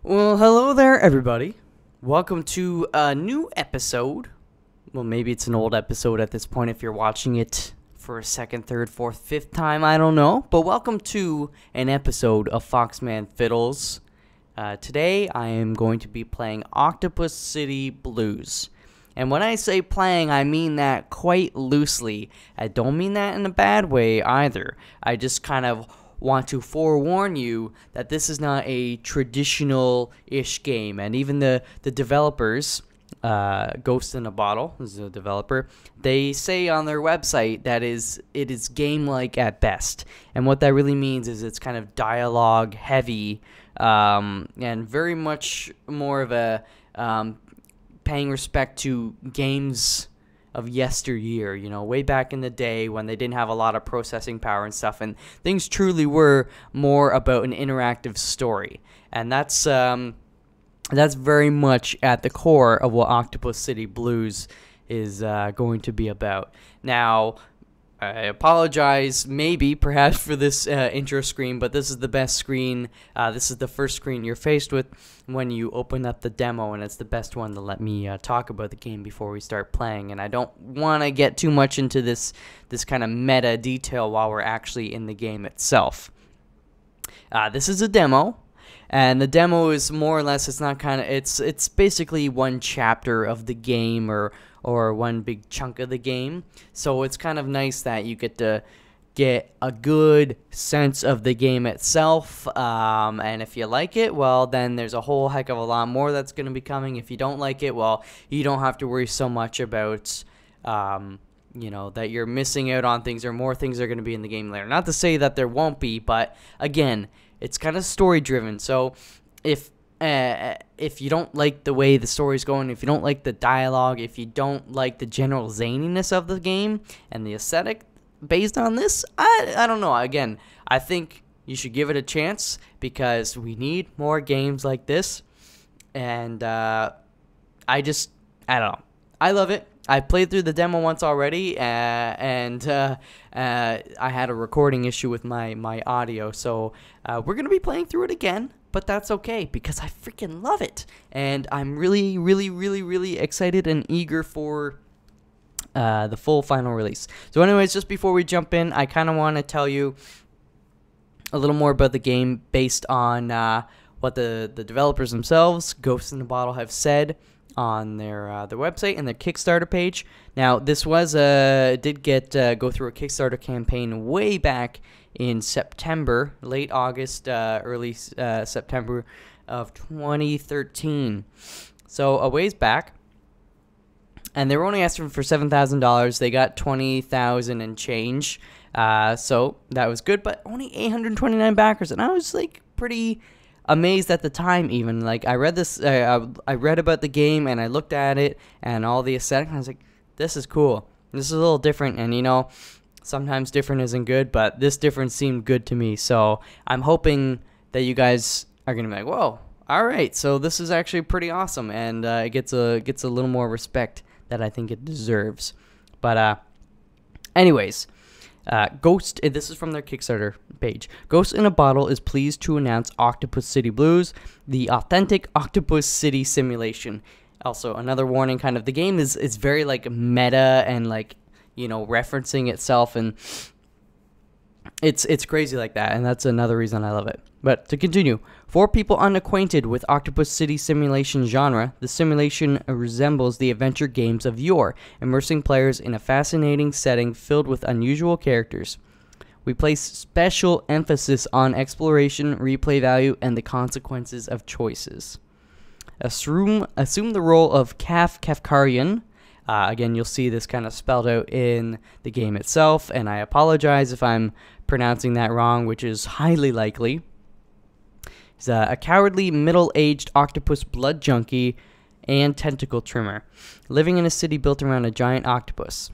Well, hello there, everybody. Welcome to a new episode. Well, maybe it's an old episode at this point if you're watching it for a second, third, fourth, fifth time. I don't know. But welcome to an episode of Foxman Fiddles. Today, I am going to be playing Octopus City Blues. And when I say playing, I mean that quite loosely. I don't mean that in a bad way either. I just kind of want to forewarn you that this is not a traditional-ish game. And even the developers, Ghost in a Bottle is the developer, they say on their website that it is game-like at best. And what that really means is it's kind of dialogue-heavy and very much more of a paying respect to games of yesteryear, you know, way back in the day when they didn't have a lot of processing power and stuff, and things truly were more about an interactive story. And that's very much at the core of what Octopus City Blues is going to be about. Now, I apologize, perhaps for this intro screen, but this is the best screen. This is the first screen you're faced with when you open up the demo, and it's the best one to let me talk about the game before we start playing. And I don't want to get too much into this kind of meta detail while we're actually in the game itself. This is a demo. And the demo is more or less, it's basically one chapter of the game or one big chunk of the game. So it's kind of nice that you get to get a good sense of the game itself. And if you like it, well, then there's a whole heck of a lot more that's going to be coming. If you don't like it, well, you don't have to worry so much about you know, that you're missing out on things, or more things are going to be in the game later. Not to say that there won't be, but again, it's kind of story driven. So if you don't like the way the story's going, if you don't like the dialogue, if you don't like the general zaniness of the game and the aesthetic based on this, I don't know. Again, I think you should give it a chance because we need more games like this. And I don't know. I love it. I played through the demo once already, and I had a recording issue with my audio, so we're going to be playing through it again, but that's okay, because I freaking love it, and I'm really, really, really, really excited and eager for the full final release. So anyways, just before we jump in, I kind of want to tell you a little more about the game based on what the developers themselves, Ghost in the Bottle, have said on their website and their Kickstarter page. Now, this was did get go through a Kickstarter campaign way back in September, late August, early September of 2013. So a ways back, and they were only asking for $7,000. They got $20,000 and change. So that was good, but only 829 backers, and I was like pretty amazed at the time. Even like I read this, I read about the game and I looked at it and all the aesthetic, and I was like, this is cool. This is a little different, and you know, sometimes different isn't good, but this difference seemed good to me. So I'm hoping that you guys are gonna be like, whoa, all right, so this is actually pretty awesome, and it gets a little more respect that I think it deserves. But anyways. Ghost, this is from their Kickstarter page. Ghost in a Bottle is pleased to announce Octopus City Blues, the authentic Octopus City simulation. Also, another warning, kind of, the game is very like meta and like, you know, referencing itself, and it's crazy like that, and that's another reason I love it. But to continue, for people unacquainted with Octopus City simulation genre, the simulation resembles the adventure games of yore, immersing players in a fascinating setting filled with unusual characters. We place special emphasis on exploration, replay value, and the consequences of choices. Assume the role of Kaf Kafkaryan. Again, you'll see this kind of spelled out in the game itself, and I apologize if I'm pronouncing that wrong, which is highly likely. He's a cowardly, middle-aged octopus blood junkie and tentacle trimmer, living in a city built around a giant octopus.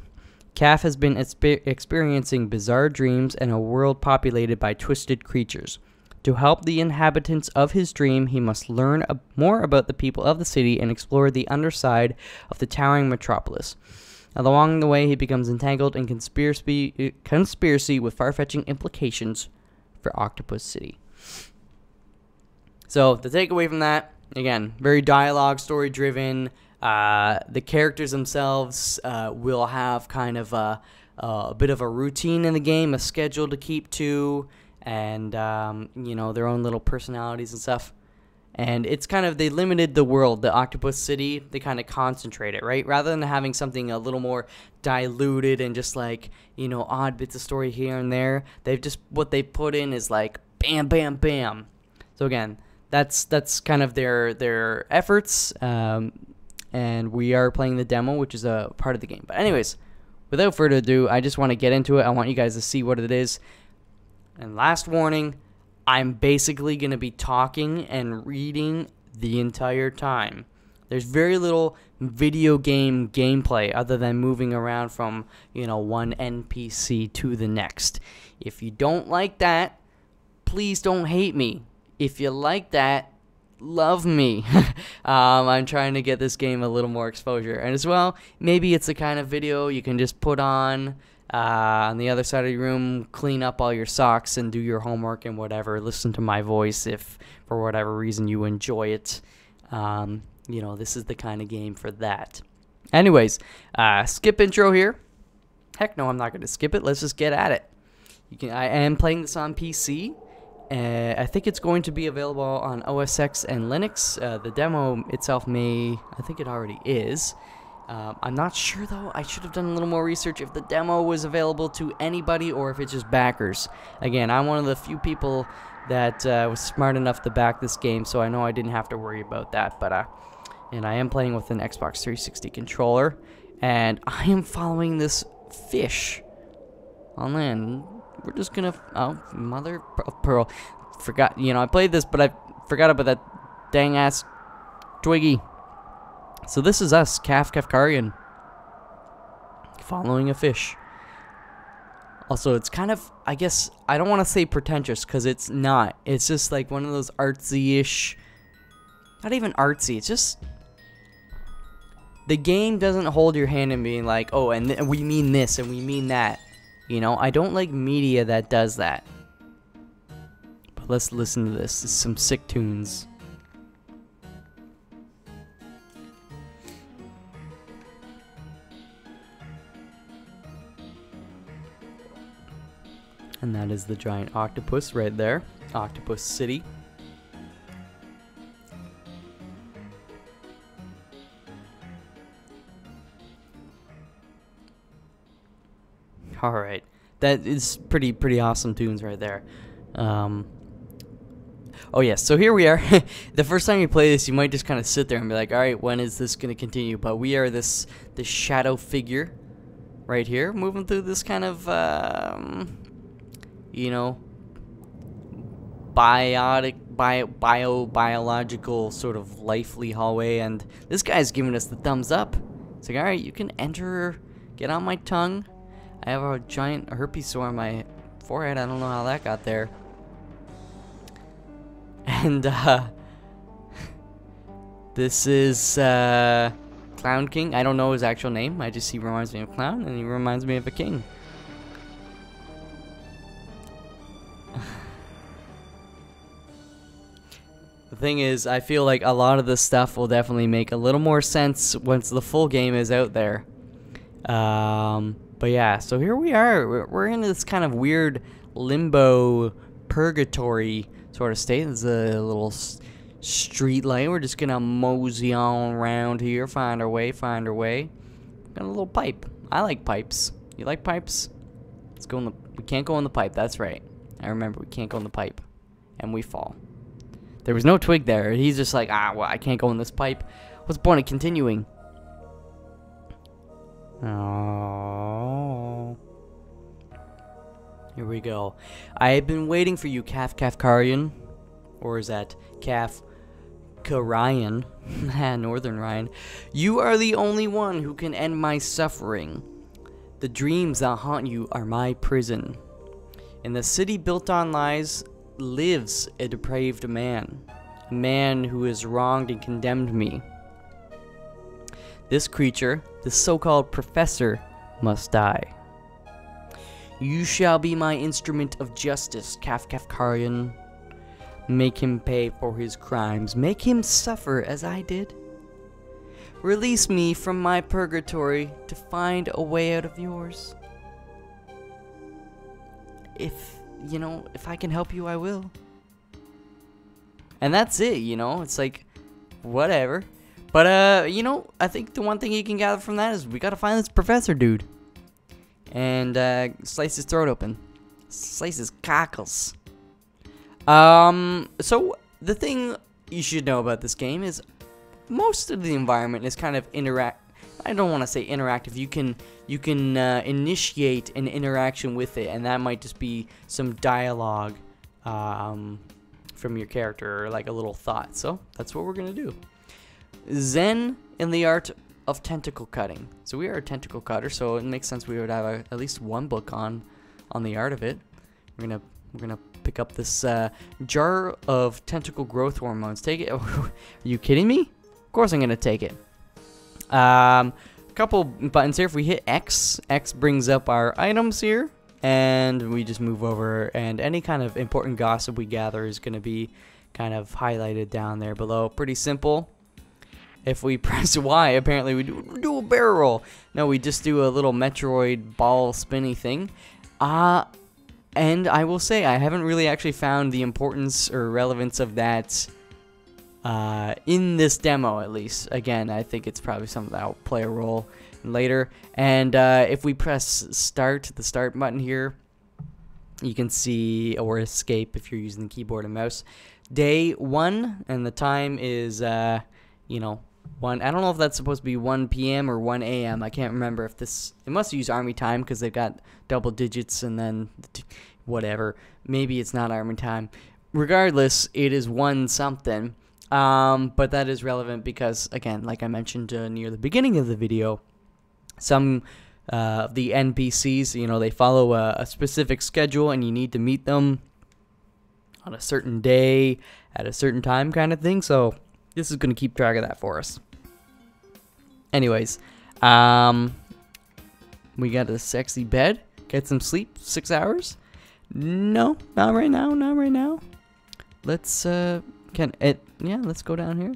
Kaf has been experiencing bizarre dreams and a world populated by twisted creatures. To help the inhabitants of his dream, he must learn more about the people of the city and explore the underside of the towering metropolis. Along the way, he becomes entangled in conspiracy with far-fetching implications for Octopus City. So the takeaway from that, again, very dialogue, story driven. The characters themselves will have kind of a bit of a routine in the game, a schedule to keep to, and their own little personalities and stuff. And it's kind of, they limited the world, the Octopus City, they kind of concentrate it, right? Rather than having something a little more diluted and just like, odd bits of story here and there, what they put in is like bam, bam, bam. So again, that's kind of their efforts, and we are playing the demo, which is a part of the game. But anyways, without further ado, I just want to get into it. I want you guys to see what it is. And last warning, I'm basically going to be talking and reading the entire time. There's very little video game gameplay other than moving around from, one NPC to the next. If you don't like that, please don't hate me. If you like that, love me. I'm trying to get this game a little more exposure. And as well, maybe it's the kind of video you can just put on the other side of your room, clean up all your socks and do your homework and whatever. Listen to my voice if for whatever reason you enjoy it. This is the kind of game for that. Anyways, skip intro here. Heck no, I'm not going to skip it. Let's just get at it. I am playing this on PC. I think it's going to be available on OS X and Linux. The demo itself I think it already is. I'm not sure though. I should have done a little more research if the demo was available to anybody or if it's just backers. Again, I'm one of the few people that was smart enough to back this game, so I know I didn't have to worry about that. But and I am playing with an Xbox 360 controller, and I am following this fish on land. We're just gonna, mother of pearl. Forgot, I played this, but I forgot about that dang ass Twiggy. So this is us, Kaf Kafkaryan, following a fish. Also, it's kind of, I guess, I don't want to say pretentious, because it's not. It's just like one of those artsy-ish, not even artsy, it's just, the game doesn't hold your hand and being like, oh, and we mean this, and we mean that. I don't like media that does that. But let's listen to this. This is some sick tunes. And that is the giant octopus right there. Octopus City. Alright, that is pretty awesome tunes right there. Oh yes, so here we are. The first time you play this, you might just kind of sit there and be like, alright, when is this going to continue? But we are this shadow figure right here, moving through this kind of, biological sort of lively hallway, and this guy's giving us the thumbs up. It's like, alright, you can enter, get on my tongue. I have a giant herpes sore on my forehead. I don't know how that got there. And, this is, Clown King. I don't know his actual name. He reminds me of a clown, and he reminds me of a king. The thing is, I feel like a lot of this stuff will definitely make a little more sense once the full game is out there. But yeah, so here we are. We're in this kind of weird limbo, purgatory sort of state. There's a little street light. We're just gonna mosey on around here, find our way. Got a little pipe. I like pipes. You like pipes? Let's go in the. We can't go in the pipe. That's right. I remember we can't go in the pipe, and we fall. There was no twig there. He's just like, well, I can't go in this pipe. What's the point of continuing? Oh. Here we go. I have been waiting for you, Kaf Kafkaryan. Or is that Kaf Kafkaryan? Northern Ryan. You are the only one who can end my suffering. The dreams that haunt you are my prison. In the city built on lies lives a depraved man. A man who has wronged and condemned me. This creature, the so-called professor, must die. You shall be my instrument of justice, Kaf Kafkaryan. Make him pay for his crimes. Make him suffer as I did. Release me from my purgatory to find a way out of yours. If I can help you, I will. And that's it, it's like, whatever. But, I think the one thing you can gather from that is we gotta find this professor dude. And, slice his throat open. Slice his cockles. So, the thing you should know about this game is most of the environment is kind of I don't want to say interactive. You can initiate an interaction with it, and that might just be some dialogue from your character, or like a little thought. So that's what we're gonna do. Zen in the art of tentacle cutting. So we are a tentacle cutter, so it makes sense we would have at least one book on the art of it. We're gonna pick up this jar of tentacle growth hormones. Take it. Are you kidding me? Of course I'm gonna take it. Couple buttons here. If we hit X, X brings up our items here, and we just move over, and any kind of important gossip we gather is gonna be kind of highlighted down there below. Pretty simple. If we press Y, apparently we do a barrel roll. No, we just do a little Metroid ball spinny thing. And I will say, I haven't really actually found the importance or relevance of that in this demo, at least. Again, I think it's probably something that will play a role later. And if we press start, the start button here, you can see, or escape if you're using the keyboard and mouse, day 1, and the time is, 1. I don't know if that's supposed to be 1 p.m. or 1 a.m. I can't remember if this. It must use Army time because they've got double digits and then whatever. Maybe it's not Army time. Regardless, it is 1 something. But that is relevant because, again, like I mentioned near the beginning of the video, some of the NPCs, they follow a specific schedule, and you need to meet them on a certain day at a certain time, kind of thing. So this is going to keep track of that for us. Anyways, we got a sexy bed. Get some sleep. 6 hours. No, not right now. Not right now. Let's let's go down here.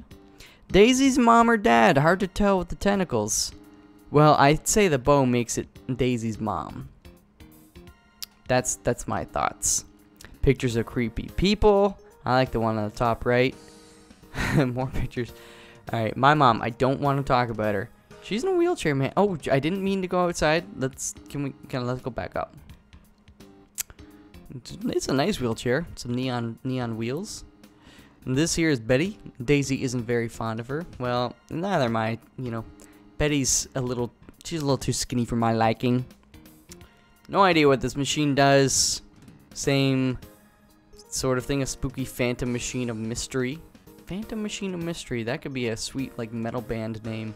Daisy's mom or dad? Hard to tell with the tentacles. Well, I'd say the bow makes it Daisy's mom. That's my thoughts. Pictures of creepy people. I like the one on the top right. More pictures. Alright, my mom. I don't want to talk about her. She's in a wheelchair, man. Oh, I didn't mean to go outside. Let's go back up. It's a nice wheelchair. Some neon wheels. And this here is Betty. Daisy isn't very fond of her. Well, neither am I. Betty's she's a little too skinny for my liking. No idea what this machine does. Same sort of thing, a spooky phantom machine of mystery. Phantom machine of mystery. That could be a sweet, like, metal band name.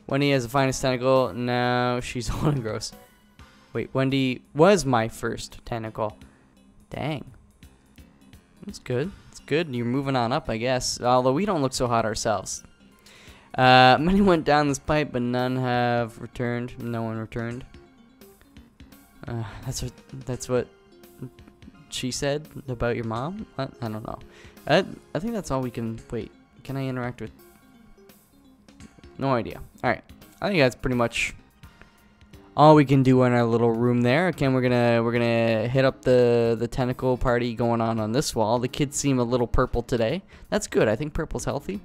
Wendy has the finest tentacle. No, she's old and gross. Wait, Wendy was my first tentacle. Dang. That's good. It's good. You're moving on up, I guess. Although we don't look so hot ourselves. Many went down this pipe, but none have returned. No one returned. That's what she said about your mom? What? I don't know. I think that's all we can. Wait, can I interact with? No idea. All right, I think that's pretty much all we can do in our little room there. Again, we're gonna hit up the tentacle party going on this wall. The kids seem a little purple today. That's good. I think purple's healthy.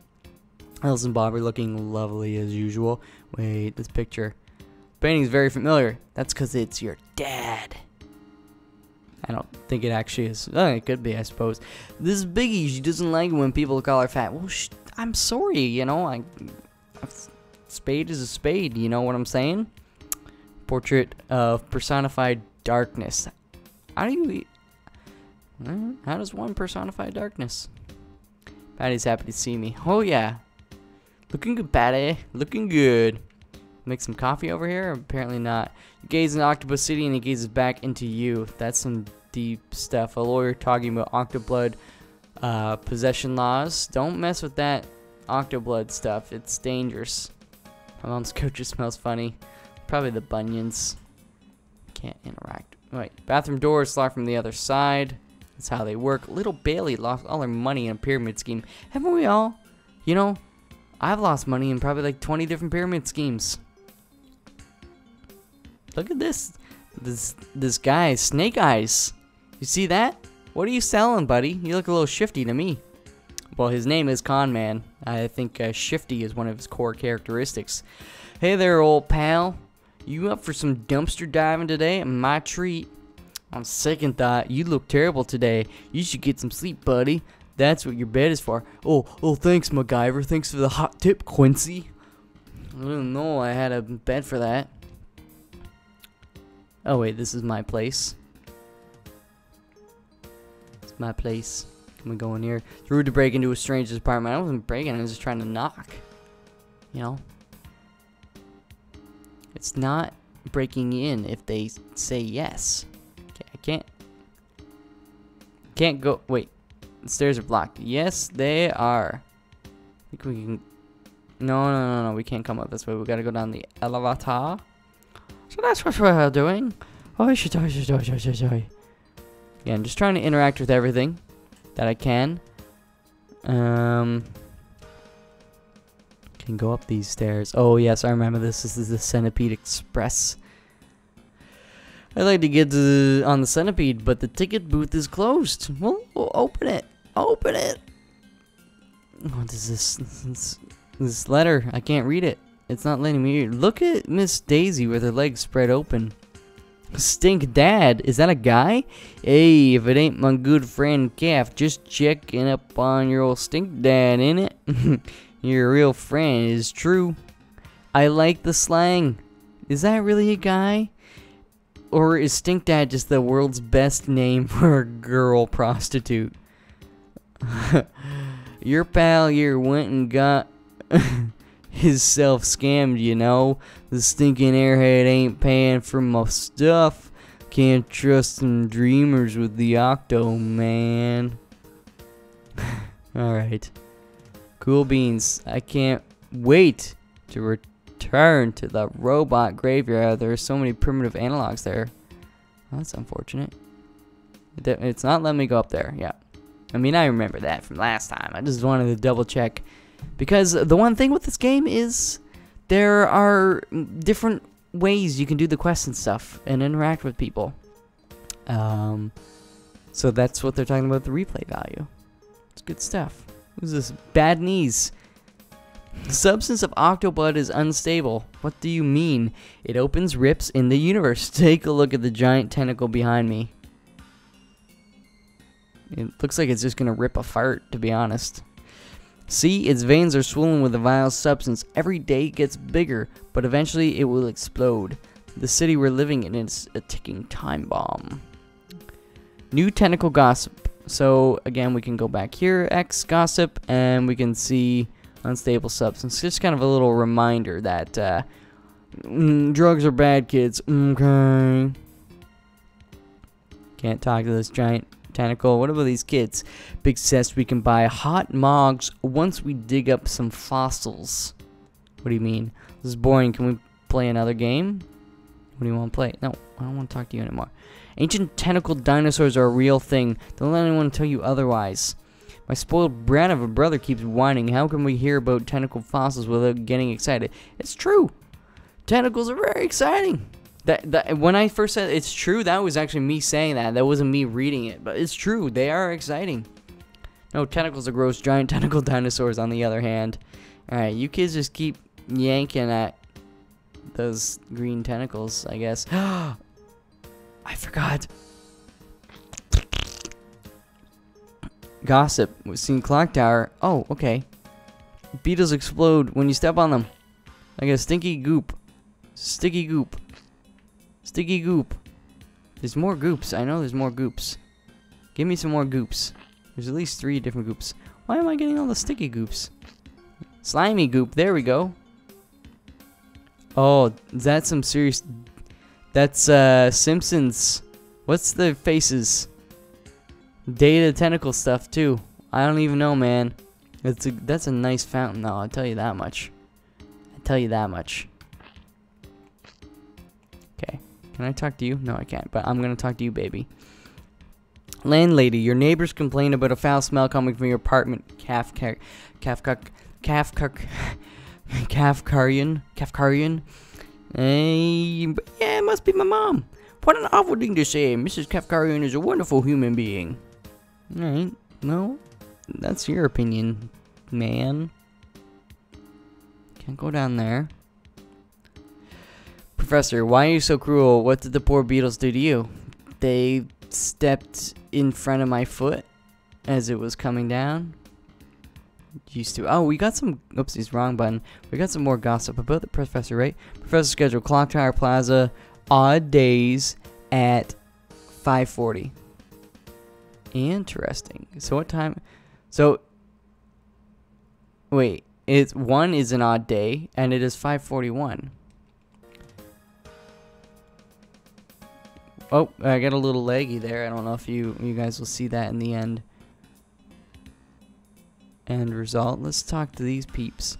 Alice and Bob are looking lovely as usual. Wait, this picture. Painting's very familiar. That's because it's your dad. I don't think it actually is. It could be, I suppose. This is Biggie. She doesn't like it when people call her fat. Well, I'm sorry, a spade is a spade. You know what I'm saying? Portrait of personified darkness. How does one personify darkness? Patty's happy to see me. Oh, yeah. Looking good, Patty. Looking good. Make some coffee over here? Apparently not. You gaze in Octopus City and he gazes back into you. That's some deep stuff. A lawyer talking about Octoblood possession laws. Don't mess with that Octoblood stuff. It's dangerous. My mom's coat just smells funny. Probably the bunions. Can't interact. Wait. Bathroom door is locked from the other side. That's how they work. Little Bailey lost all her money in a pyramid scheme. Haven't we all? You know, I've lost money in probably like 20 different pyramid schemes. Look at this. This guy, Snake Eyes. You see that? What are you selling, buddy? You look a little shifty to me. Well, his name is Con Man. I think shifty is one of his core characteristics. Hey there, old pal. You up for some dumpster diving today? My treat. On second thought, you look terrible today. You should get some sleep, buddy. That's what your bed is for. Oh, thanks, MacGyver. Thanks for the hot tip, Quincy. I didn't know I had a bed for that. Oh, wait, this is my place. It's my place. Can we go in here? It's rude to break into a stranger's apartment. I wasn't breaking, I was just trying to knock. You know? It's not breaking in if they say yes. Okay, I can't go. Wait, the stairs are blocked. Yes, they are. I think we can. No, we can't come up this way. We gotta go down the elevator. So that's what we're doing. Again, just trying to interact with everything that I can. Can go up these stairs. Oh yes, I remember this. This is the Centipede Express. I'd like to get on the Centipede, but the ticket booth is closed. Well, open it. Open it. What is this letter? I can't read it. It's not letting me read. Look at Miss Daisy with her legs spread open. Stink Dad, is that a guy? Hey, if it ain't my good friend Kaf, just checking up on your old Stink Dad, ain't it? Your real friend is true. I like the slang. Is that really a guy? Or is Stink Dad just the world's best name for a girl prostitute? Your pal here went and got himself scammed, you know. The stinking airhead ain't paying for my stuff. Can't trust them dreamers with the Octo, man. Alright. Cool beans. I can't wait to return to the robot graveyard. There are so many primitive analogs there. Well, that's unfortunate. It's not letting me go up there. Yeah. I mean, I remember that from last time. I just wanted to double check. Because the one thing with this game is there are different ways you can do the quests and stuff and interact with people. So that's what they're talking about, the replay value. It's good stuff. Who's this? Bad knees. The substance of Octoblood is unstable. What do you mean? It opens rips in the universe. Take a look at the giant tentacle behind me. It looks like it's just gonna rip a fart, to be honest. See, its veins are swollen with a vile substance. Every day it gets bigger, but eventually it will explode. The city we're living in is a ticking time bomb. New tentacle gossip. So again, we can go back here, X gossip, and we can see unstable substance. Just kind of a little reminder that drugs are bad, kids. Okay. Can't talk to this giant tentacle. What about these kids? Big says we can buy hot mogs once we dig up some fossils. What do you mean? This is boring. Can we play another game? What do you want to play? No, I don't want to talk to you anymore. Ancient tentacled dinosaurs are a real thing. Don't let anyone tell you otherwise. My spoiled brat of a brother keeps whining. How can we hear about tentacled fossils without getting excited? It's true. Tentacles are very exciting. When I first said it's true, that was actually me saying that. That wasn't me reading it, but it's true. They are exciting. No, tentacles are gross. Giant tentacled dinosaurs, on the other hand. Alright, you kids just keep yanking at those green tentacles, I guess. I forgot. Gossip. We've seen Clock Tower. Oh, okay. Beetles explode when you step on them. Like a stinky goop. Sticky goop. Sticky goop. There's more goops. I know there's more goops. Give me some more goops. There's at least 3 different goops. Why am I getting all the sticky goops? Slimy goop. There we go. Oh, that's some serious... That's Simpsons. What's the faces? Data tentacle stuff too. I don't even know, man. That's a nice fountain though, I'll tell you that much. Okay. Can I talk to you? No, I can't, but I'm gonna talk to you, baby. Landlady, your neighbors complain about a foul smell coming from your apartment. Kafkaryan. Yeah, it must be my mom. What an awful thing to say. Mrs. Kafkaryan is a wonderful human being. Alright, well, that's your opinion, man. Can't go down there. Professor, why are you so cruel? What did the poor beetles do to you? They stepped in front of my foot as it was coming down. Used to. Oh, we got some. Oopsies, wrong button. We got some more gossip about the professor, right? Professor schedule: Clock Tower Plaza, odd days at 5:40. Interesting. So what time? So wait, one is an odd day, and it is 5:41. Oh, I got a little laggy there. I don't know if you guys will see that in the end. End result. Let's talk to these peeps.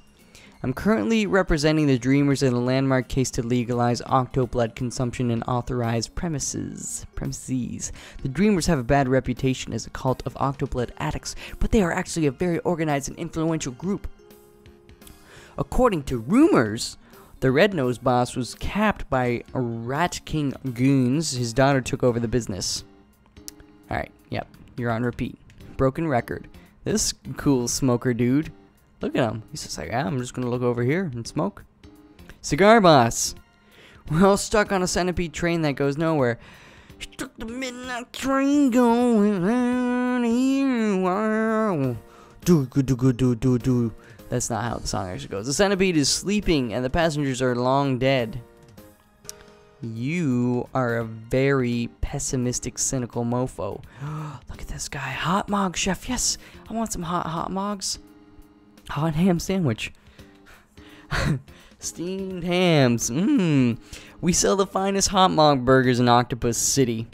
I'm currently representing the Dreamers in a landmark case to legalize Octoblood consumption in authorized premises. The Dreamers have a bad reputation as a cult of Octoblood addicts, but they are actually a very organized and influential group. According to rumors, the Red-Nosed boss was capped by Rat King goons. His daughter took over the business. Alright, yep, you're on repeat. Broken record. This cool smoker dude, look at him. He's just like, I'm just gonna look over here and smoke. Cigar boss. We're all stuck on a centipede train that goes nowhere. Stuck the midnight train going on here. Do. That's not how the song actually goes. The centipede is sleeping and the passengers are long dead. You are a very pessimistic, cynical mofo. Look at this guy. Hot Mog Chef. Yes, I want some hot mogs. Hot ham sandwich. Steamed hams. We sell the finest hot mog burgers in Octopus City.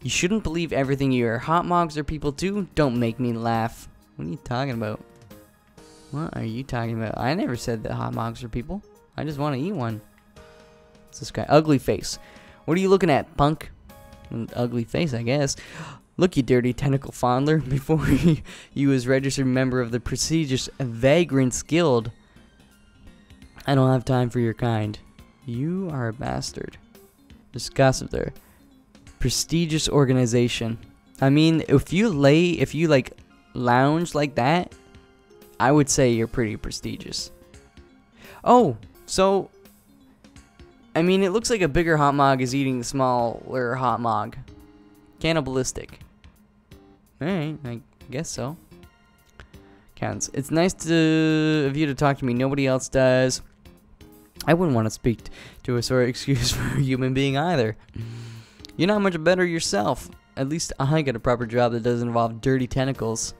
You shouldn't believe everything you hear. Hot mogs are people too? Don't make me laugh. What are you talking about? What are you talking about? I never said that hot mogs are people. I just want to eat one. What's this guy? Ugly face. What are you looking at, punk? An ugly face, I guess. Look, you dirty tentacle fondler. Before you was registered member of the prestigious Vagrants Guild. I don't have time for your kind. You are a bastard. Just gossip there. Prestigious organization. I mean, if you like lounge like that, I would say you're pretty prestigious. Oh, so I mean, it looks like a bigger hot mog is eating a smaller hot mog. Cannibalistic. Alright, I guess so. Counts. It's nice of you to talk to me. Nobody else does. I wouldn't want to speak to a sort of excuse for a human being either. You're not much better yourself. At least I got a proper job that doesn't involve dirty tentacles.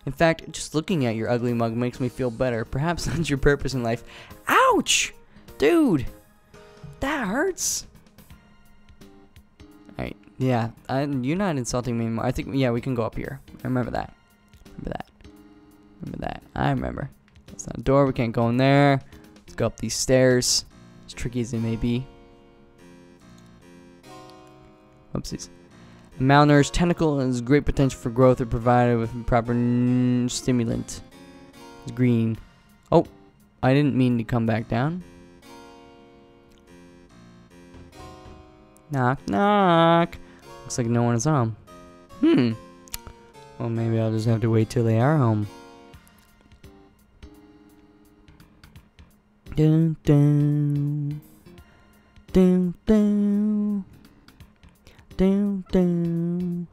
In fact, just looking at your ugly mug makes me feel better. Perhaps that's your purpose in life. Ouch! Dude! That hurts. Alright, yeah. You're not insulting me anymore. I think, yeah, we can go up here. I remember that. Remember that. I remember. That's not a door. We can't go in there. Let's go up these stairs. As tricky as they may be. Oopsies. A malnourished tentacle has great potential for growth if provided with proper stimulant. It's green. Oh, I didn't mean to come back down. Knock, knock. Looks like no one is home. Well, maybe I'll just have to wait till they are home. Dun, dun. Dun, dun. Down, down,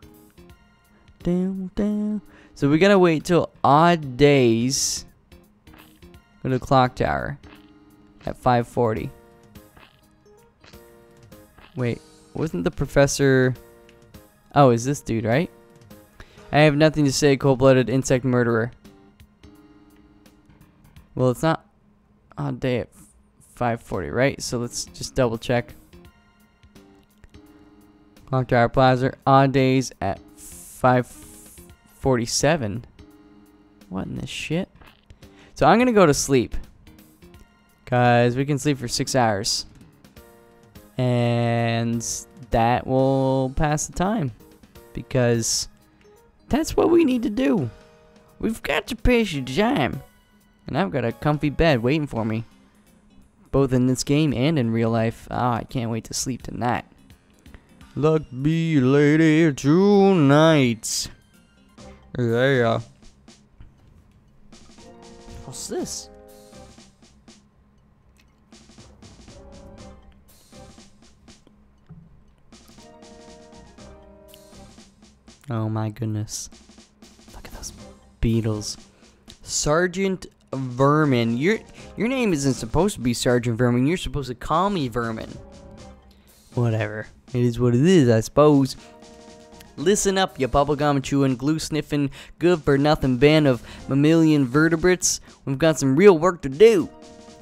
down, down. So we gotta wait till odd days. Go to the clock tower at 5:40. Wait, wasn't the professor? Oh, is this dude right? I have nothing to say, cold-blooded insect murderer. Well, it's not odd day at 5:40, right? So let's just double check. Clock Tower Plaza, odd days at 5:47. What in this shit? So I'm gonna go to sleep, cause we can sleep for 6 hours, and that will pass the time. Because That's what we need to do. We've got to pass the time. And I've got a comfy bed waiting for me. Both in this game and in real life. Ah, I can't wait to sleep tonight. Luck be lady tonight. Yeah. What's this? Oh my goodness. Look at those beetles. Sergeant Vermin. Your name isn't supposed to be Sergeant Vermin. You're supposed to call me Vermin. Whatever. It is what it is, I suppose. Listen up, you bubblegum chewing, glue sniffing, good for nothing band of mammalian vertebrates. We've got some real work to do.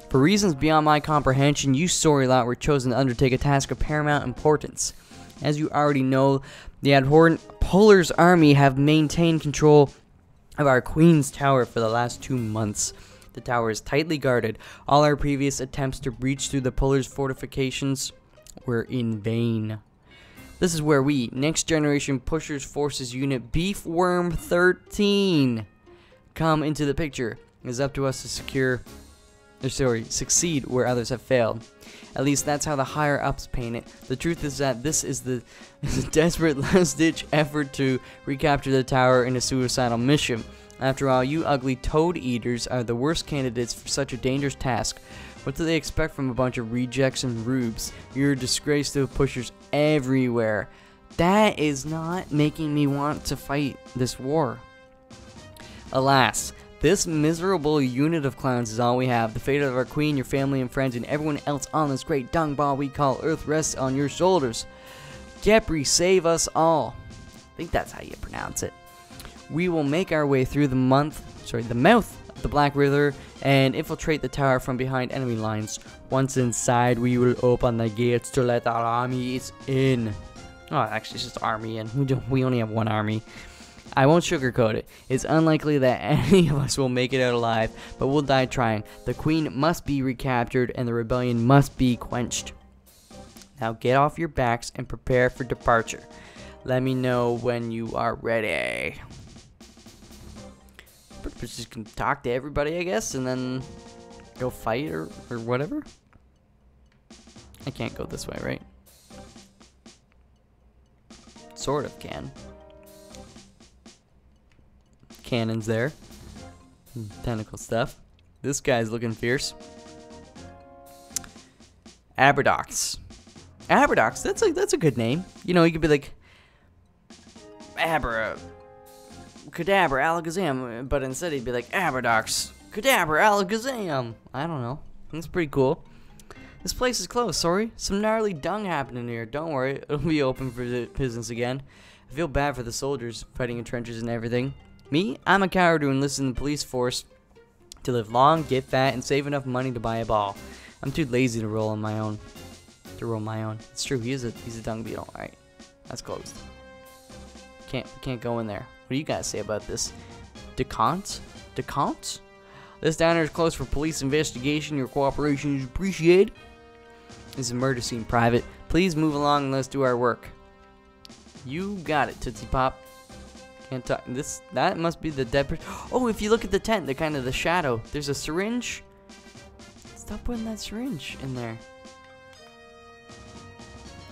For reasons beyond my comprehension, you sorry lot were chosen to undertake a task of paramount importance. As you already know, the abhorrent Polar's army have maintained control of our Queen's Tower for the last 2 months. The tower is tightly guarded. All our previous attempts to breach through the Polar's fortifications were in vain. This is where we, Next Generation Pushers Forces Unit Beefworm 13, come into the picture. It is up to us to succeed where others have failed. At least that's how the higher-ups paint it. The truth is that this is a desperate last-ditch effort to recapture the tower in a suicidal mission. After all, you ugly toad-eaters are the worst candidates for such a dangerous task. What do they expect from a bunch of rejects and rubes? You're a disgrace to pushers everywhere. That is not making me want to fight this war. Alas, this miserable unit of clowns is all we have. The fate of our queen, your family and friends, and everyone else on this great dung ball we call Earth rests on your shoulders. Gepri, save us all. I think that's how you pronounce it. We will make our way through the mouth of the Black River and infiltrate the tower from behind enemy lines. Once inside, we will open the gates to let our armies in. Oh, actually, it's just army, and we only have one army. I won't sugarcoat it. It's unlikely that any of us will make it out alive, but we'll die trying. The queen must be recaptured, and the rebellion must be quenched. Now get off your backs and prepare for departure. Let me know when you are ready. Just can talk to everybody, I guess, and then go fight or whatever. I can't go this way, right? Sort of can. Cannons there. Tentacle stuff. This guy's looking fierce. Abradox. Abradox, that's a good name. You know, you could be like Abra Cadabra Alakazam, but instead he'd be like Abradox Cadabra Alakazam. I don't know. That's pretty cool. This place is closed, sorry. Some gnarly dung happening here. Don't worry, it'll be open for business again. I feel bad for the soldiers fighting in trenches and everything. Me? I'm a coward who enlisted in the police force to live long, get fat, and save enough money to buy a ball. I'm too lazy to roll on my own. It's true, he's a dung beetle. Alright, that's closed. Can't go in there. What do you guys say about this? Decont? This diner is closed for police investigation. Your cooperation is appreciated. This is a murder scene, Private. Please move along and let's do our work. You got it, Tootsie Pop. Can't talk. That must be the dead person. Oh, if you look at the tent, the shadow. There's a syringe. Stop putting that syringe in there.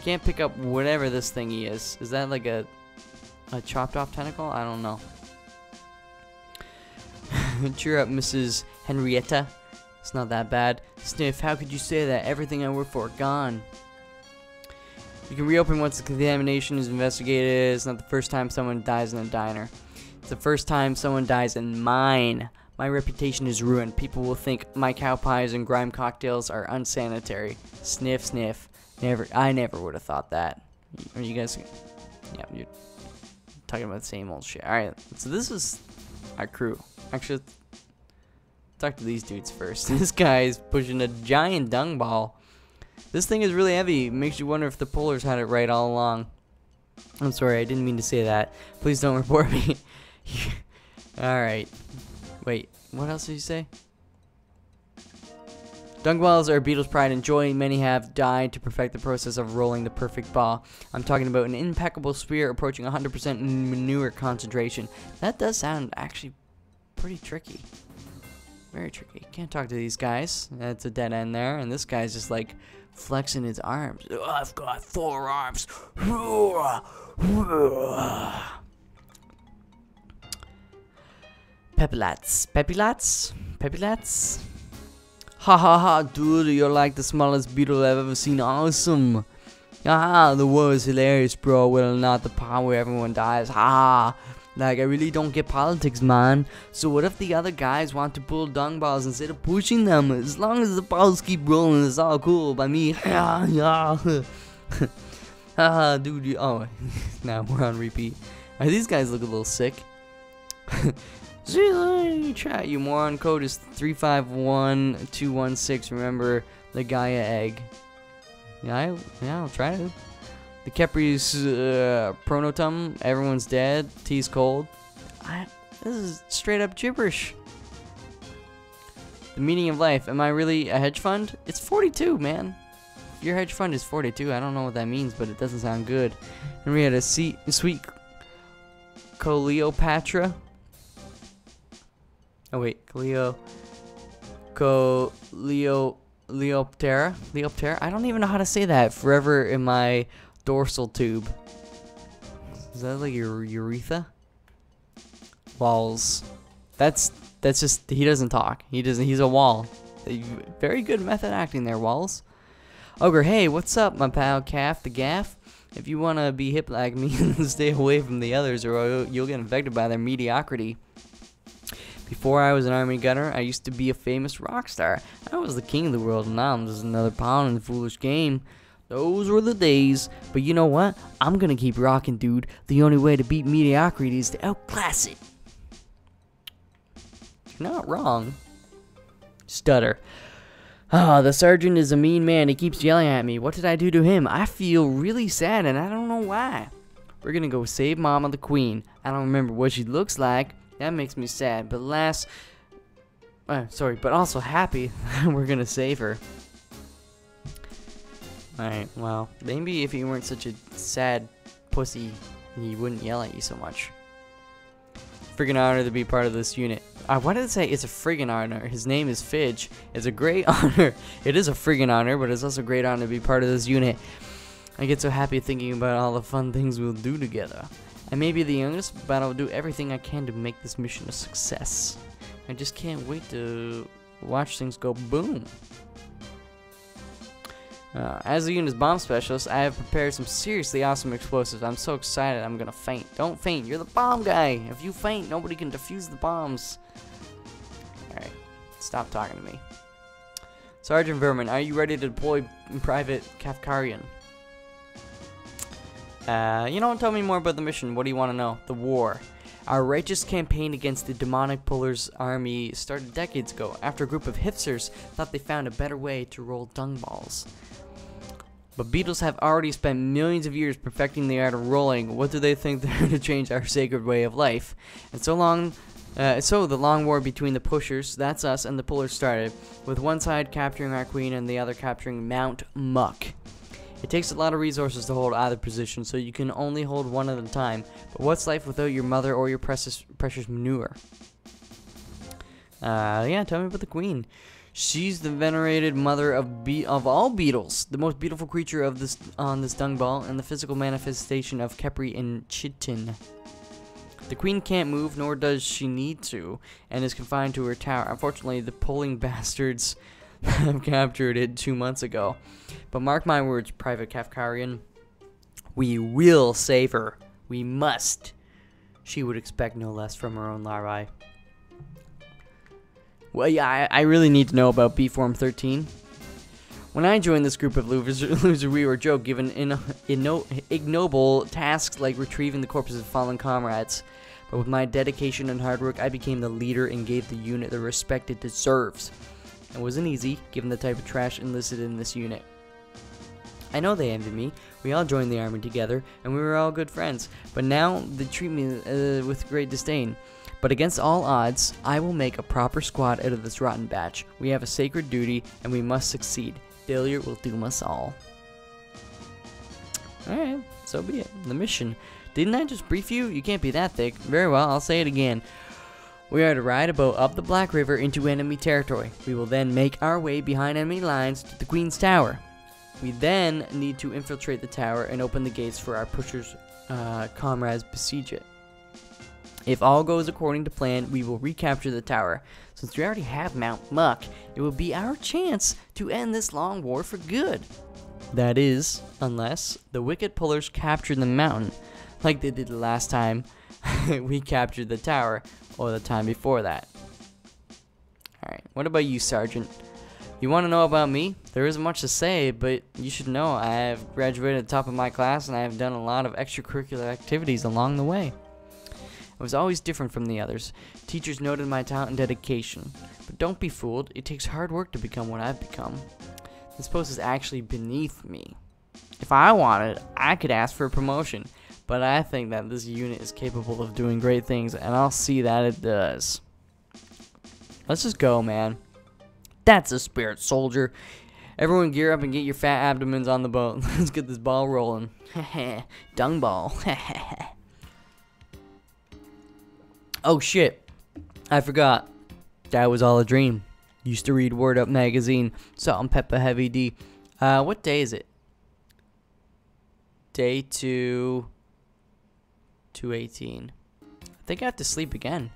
Can't pick up whatever this thingy is. Is that like a chopped off tentacle? I don't know. Cheer up, Mrs. Henrietta. It's not that bad. Sniff, how could you say that? Everything I worked for, gone. You can reopen once the contamination is investigated. It's not the first time someone dies in a diner. It's the first time someone dies in mine. My reputation is ruined. People will think my cow pies and grime cocktails are unsanitary. Sniff, sniff. I never would have thought that. Are you guys? Yeah, you're talking about the same old shit. Alright, so this is our crew. Actually, let's talk to these dudes first. This guy's pushing a giant dung ball. This thing is really heavy. It makes you wonder if the pullers had it right all along. I'm sorry, I didn't mean to say that. Please don't report me. Alright. Wait, what else did you say? Dung balls are beetles' pride and joy. Many have died to perfect the process of rolling the perfect ball. I'm talking about an impeccable sphere approaching 100% manure concentration. That does sound actually pretty tricky. Very tricky. Can't talk to these guys. That's a dead end there. And this guy's just like flexing his arms. Oh, I've got 4 arms. Pepilats. Pepilats? Pepilats? Ha ha ha, dude, you're like the smallest beetle I've ever seen. Awesome. Ah, the war is hilarious, bro. Well, not the part where everyone dies. Ha. Like, I really don't get politics, man. So what if the other guys want to pull dung balls instead of pushing them? As long as the balls keep rolling, it's all cool by me. Yeah. Haha, dude. Oh, now we're on repeat. These guys look a little sick. Chat, you moron. Code is 351216. Remember the Gaia egg. Yeah, I'll try to. The Kepri's pronotum. Everyone's dead. Tea's cold. This is straight up gibberish. The meaning of life. Am I really a hedge fund? It's 42, man. Your hedge fund is 42. I don't know what that means, but it doesn't sound good. And we had a sweet Cleopatra. Oh wait, Leoptera? Leoptera? I don't even know how to say that. Forever in my dorsal tube. Is that like your urethra? Walls. That's just, he doesn't talk. He's a wall. Very good method acting there, Walls. Ogre, hey, what's up, my pal Kaf the Gaff? If you want to be hip like me, stay away from the others or you'll get infected by their mediocrity. Before I was an army gunner, I used to be a famous rock star. I was the king of the world, and now I'm just another pawn in the foolish game. Those were the days. But you know what? I'm gonna keep rocking, dude. The only way to beat mediocrity is to outclass it. You're not wrong. Stutter. Ah, the sergeant is a mean man. He keeps yelling at me. What did I do to him? I feel really sad, and I don't know why. We're gonna go save Mama the Queen. I don't remember what she looks like. That makes me sad, but but also happy we're gonna save her. Alright, well, maybe if you weren't such a sad pussy, he wouldn't yell at you so much. Friggin' honor to be part of this unit. Why did it say it's a friggin' honor? His name is Fidge. It's a great honor. It is a friggin' honor, but it's also a great honor to be part of this unit. I get so happy thinking about all the fun things we'll do together. I may be the youngest, but I'll do everything I can to make this mission a success. I just can't wait to watch things go boom. As the unit's bomb specialist, I have prepared some seriously awesome explosives. I'm so excited I'm gonna faint. Don't faint, you're the bomb guy. If you faint, nobody can defuse the bombs. Alright, stop talking to me. Sergeant Vermin, are you ready to deploy Private Kafkaryan? You know, tell me more about the mission. What do you want to know? The war. Our righteous campaign against the demonic Puller's army started decades ago, after a group of hipsters thought they found a better way to roll dung balls. But beetles have already spent millions of years perfecting the art of rolling. What do they think they're going to change our sacred way of life? And so the long war between the pushers, that's us, and the pullers started, with one side capturing our queen and the other capturing Mount Muck. It takes a lot of resources to hold either position, so you can only hold one at a time. But what's life without your mother or your precious manure? Yeah, tell me about the queen. She's the venerated mother of all beetles, the most beautiful creature on this dung ball, and the physical manifestation of Kepri and Chitin. The queen can't move, nor does she need to, and is confined to her tower. Unfortunately, the pulling bastards have captured it 2 months ago. But mark my words, Private Kafkaryan, we will save her. We must. She would expect no less from her own larvae. Well, yeah, I really need to know about B-Form 13. When I joined this group of losers, we were a joke, given ignoble tasks like retrieving the corpses of fallen comrades. But with my dedication and hard work, I became the leader and gave the unit the respect it deserves. It wasn't easy, given the type of trash enlisted in this unit. I know they envy me. We all joined the army together, and we were all good friends. But now they treat me with great disdain. But against all odds, I will make a proper squad out of this rotten batch. We have a sacred duty, and we must succeed. Failure will doom us all. Alright, so be it. The mission. Didn't I just brief you? You can't be that thick. Very well, I'll say it again. We are to ride a boat up the Black River into enemy territory. We will then make our way behind enemy lines to the Queen's Tower. We then need to infiltrate the tower and open the gates for our pushers' comrades besiege it. If all goes according to plan, we will recapture the tower. Since we already have Mount Muck, it will be our chance to end this long war for good. That is, unless the wicked pullers capture the mountain, like they did the last time we captured the tower, or the time before that. Alright, what about you, Sergeant? You want to know about me? There isn't much to say, but you should know I have graduated at the top of my class, and I have done a lot of extracurricular activities along the way. I was always different from the others. Teachers noted my talent and dedication. But don't be fooled, it takes hard work to become what I've become. This post is actually beneath me. If I wanted, I could ask for a promotion. But I think that this unit is capable of doing great things, and I'll see that it does. Let's just go, man. That's a spirit, soldier. Everyone gear up and get your fat abdomens on the boat. Let's get this ball rolling. Dung ball. Oh shit, I forgot. That was all a dream. Used to read Word Up magazine. Salt and Pepper Heavy D. What day is it? Day 218. I think I have to sleep again.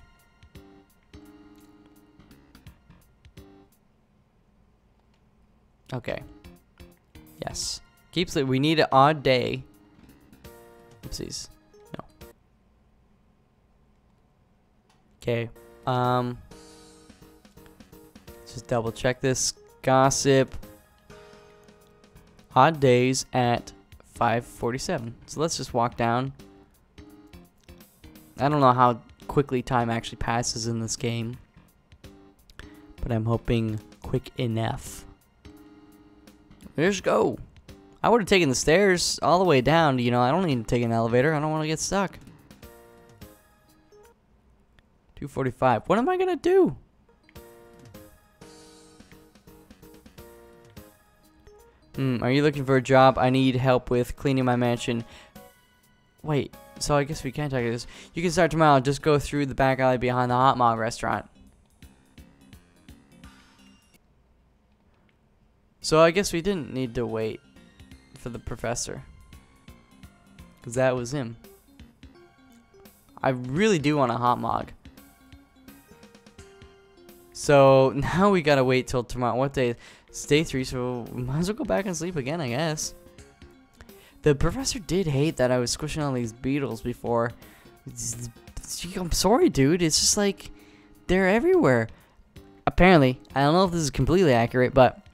Okay. Yes. Keep sleep. We need an odd day. Oopsies. No. Okay. Just double check this. Gossip. Odd days at 5:47. So let's just walk down. I don't know how quickly time actually passes in this game, but I'm hoping quick enough. Let's go. I would have taken the stairs all the way down. You know, I don't need to take an elevator. I don't want to get stuck. 2:45. What am I gonna do? Are you looking for a job? I need help with cleaning my mansion. Wait, so I guess we can't talk about this. You can start tomorrow. Just go through the back alley behind the Hot Mog restaurant. So I guess we didn't need to wait for the professor, because that was him. I really do want a Hot Mog. So now we gotta wait till tomorrow. What day? It's day 3, so we might as well go back and sleep again, I guess. The professor did hate that I was squishing all these beetles before. I'm sorry, dude. It's just like they're everywhere. Apparently, I don't know if this is completely accurate, but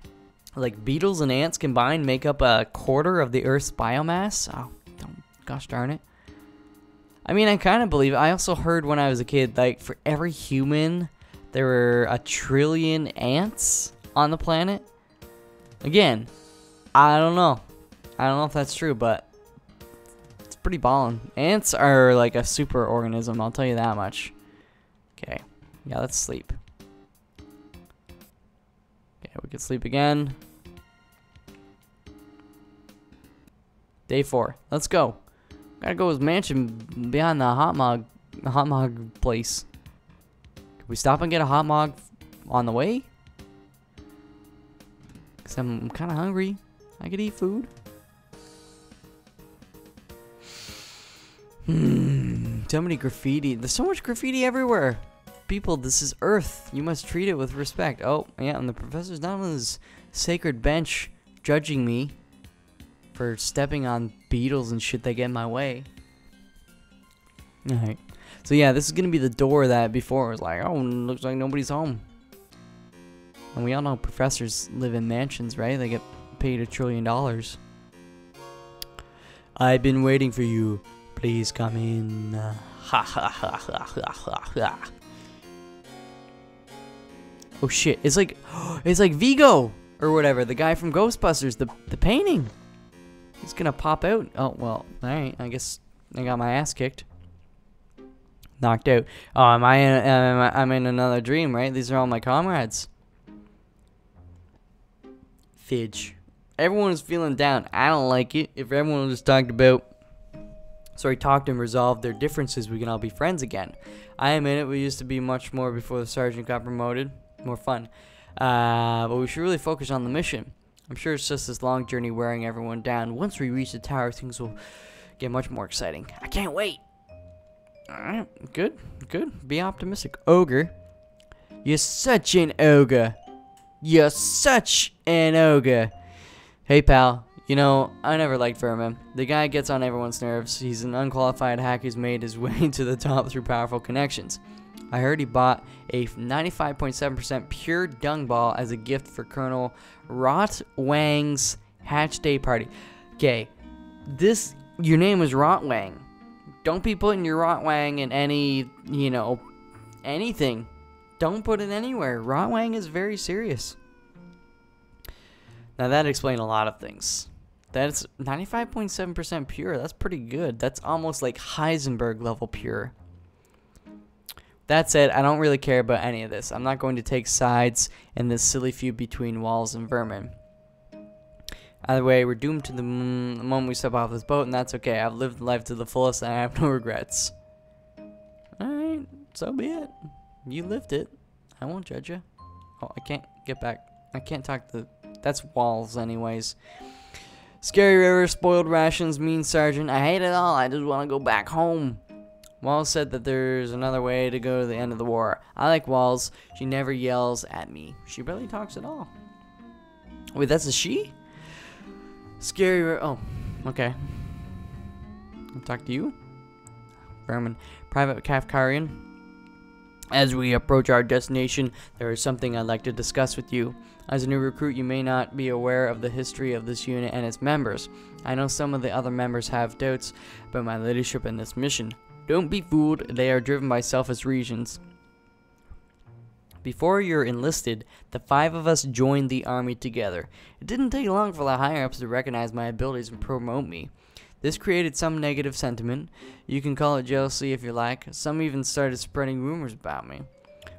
like beetles and ants combined make up a quarter of the Earth's biomass. Oh, gosh darn it. I mean, I kind of believe it. I also heard when I was a kid, like for every human, there were 1 trillion ants on the planet. Again, I don't know. I don't know if that's true, but it's pretty ballin'. Ants are like a super organism, I'll tell you that much. Okay, yeah, let's sleep. Okay, we can sleep again. Day 4, let's go. Gotta go to his mansion behind the hot mog place. Can we stop and get a hot mog on the way? Cause I'm kind of hungry. I could eat food. So many graffiti. There's so much graffiti everywhere. People, this is Earth. You must treat it with respect. Oh, yeah, and the professor's down on his sacred bench judging me for stepping on beetles and shit that get in my way. Alright. So yeah, this is gonna be the door that before was like, oh, looks like nobody's home. And we all know professors live in mansions, right? They get paid $1 trillion. I've been waiting for you. Please come in. Ha ha ha ha ha ha ha. Oh shit! It's like Vigo or whatever, the guy from Ghostbusters. The painting. He's gonna pop out. Oh well. All right. I guess I got my ass kicked. Knocked out. Oh, I'm in another dream, right? These are all my comrades. Fidge. Everyone is feeling down. I don't like it. If everyone just talked and resolved their differences, we can all be friends again. I admit it, we used to be much more before the sergeant got promoted. More fun. But we should really focus on the mission. I'm sure it's just this long journey wearing everyone down. Once we reach the tower, things will get much more exciting. I can't wait. Alright, good. Be optimistic. Ogre. You're such an ogre. You're such an ogre. Hey, pal. You know, I never liked Vermin. The guy gets on everyone's nerves. He's an unqualified hack who's made his way to the top through powerful connections. I heard he bought a 95.7% pure dung ball as a gift for Colonel Rot Wang's hatch day party. Okay, your name is Rot Wang. Don't be putting your Rot Wang in any, anything. Don't put it anywhere. Rot Wang is very serious. Now that explains a lot of things. That's 95.7% pure. That's pretty good. That's almost like Heisenberg level pure. That said, I don't really care about any of this. I'm not going to take sides in this silly feud between walls and vermin. Either way, we're doomed to the moment we step off this boat, and that's okay. I've lived life to the fullest, and I have no regrets. Alright, so be it. You lived it. I won't judge you. Oh, I can't get back. I can't talk to... That's walls, anyways. Scary river, spoiled rations, mean sergeant. I hate it all. I just want to go back home. Walls said that there's another way to go to the end of the war. I like Walls. She never yells at me. She barely talks at all. Wait, that's a she? Scary river. Oh, okay. I'll talk to you. Vermin. Private Kaf Kafkaryan. As we approach our destination, there is something I'd like to discuss with you. As a new recruit, you may not be aware of the history of this unit and its members. I know some of the other members have doubts about my leadership in this mission. Don't be fooled, they are driven by selfish reasons. Before you're enlisted, the 5 of us joined the army together. It didn't take long for the higher-ups to recognize my abilities and promote me. This created some negative sentiment. You can call it jealousy if you like. Some even started spreading rumors about me.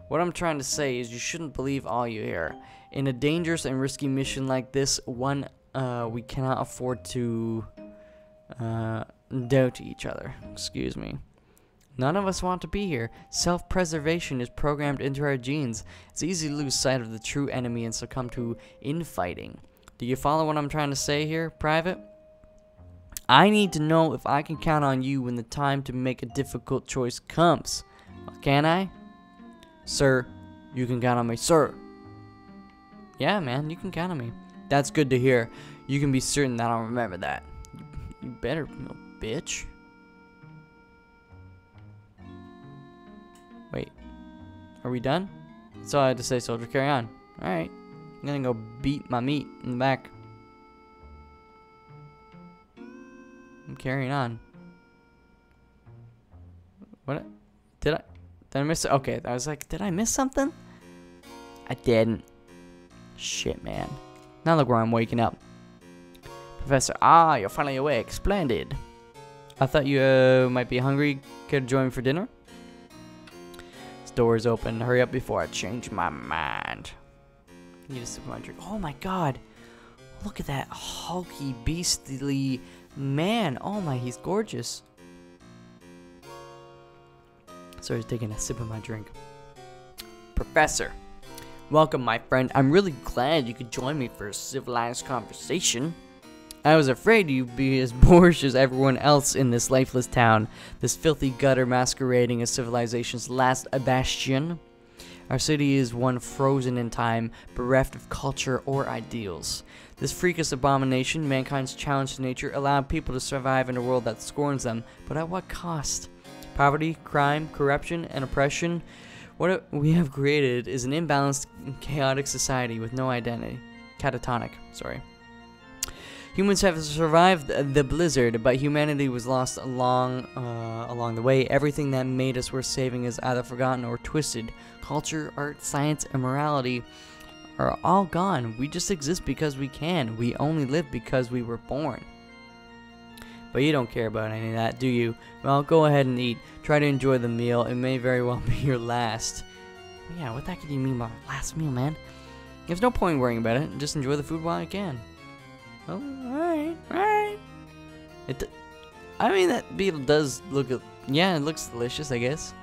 What I'm trying to say is you shouldn't believe all you hear. In a dangerous and risky mission like this, we cannot afford to doubt each other. Excuse me. None of us want to be here. Self-preservation is programmed into our genes. It's easy to lose sight of the true enemy and succumb to infighting. Do you follow what I'm trying to say here, Private? I need to know if I can count on you when the time to make a difficult choice comes. Can I? Sir, you can count on me, sir. Yeah, man, you can count on me. That's good to hear. You can be certain that I'll remember that. You better, little bitch. Wait. Are we done? That's all I had to say, soldier. Carry on. Alright. I'm gonna go beat my meat in the back. I'm carrying on. What? Did I miss it? Okay, I was like, did I miss something? I didn't. Shit, man. Now look where I'm waking up. Professor, you're finally awake. Splendid. I thought you might be hungry. Care to join me for dinner? This door is open. Hurry up before I change my mind. I need to sip my drink. Oh my god. Look at that hulky, beastly man. Oh my, he's gorgeous. So he's taking a sip of my drink. Professor. Welcome, my friend. I'm really glad you could join me for a civilized conversation. I was afraid you'd be as boorish as everyone else in this lifeless town, this filthy gutter masquerading as civilization's last bastion. Our city is one frozen in time, bereft of culture or ideals. This freakish abomination, mankind's challenge to nature, allowed people to survive in a world that scorns them, but at what cost? Poverty, crime, corruption, and oppression. What we have created is an imbalanced, chaotic society with no identity. Catatonic, sorry. Humans have survived the blizzard, but humanity was lost along the way. Everything that made us worth saving is either forgotten or twisted. Culture, art, science, and morality are all gone. We just exist because we can. We only live because we were born. But you don't care about any of that, do you? Well, go ahead and eat. Try to enjoy the meal. It may very well be your last. Yeah, what the heck do you mean by last meal, man? There's no point in worrying about it. Just enjoy the food while you can. Oh, alright. I mean, that beetle does look... Yeah, it looks delicious, I guess.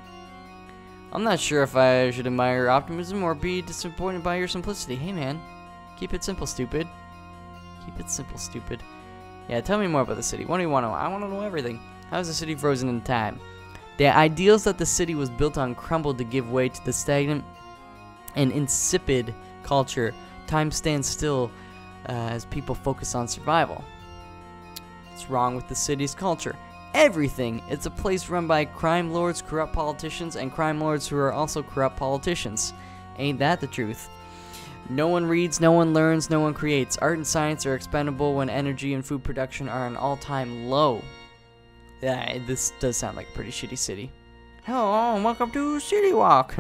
I'm not sure if I should admire your optimism or be disappointed by your simplicity. Hey, man. Keep it simple, stupid. Keep it simple, stupid. Yeah, tell me more about the city. What do you want to know? I want to know everything. How is the city frozen in time? The ideals that the city was built on crumbled to give way to the stagnant and insipid culture. Time stands still as people focus on survival. What's wrong with the city's culture? Everything. It's a place run by crime lords, corrupt politicians, and crime lords who are also corrupt politicians. Ain't that the truth? No one reads, no one learns, no one creates. Art and science are expendable when energy and food production are an all-time low. Yeah, this does sound like a pretty shitty city. Hello, and welcome to City Walk.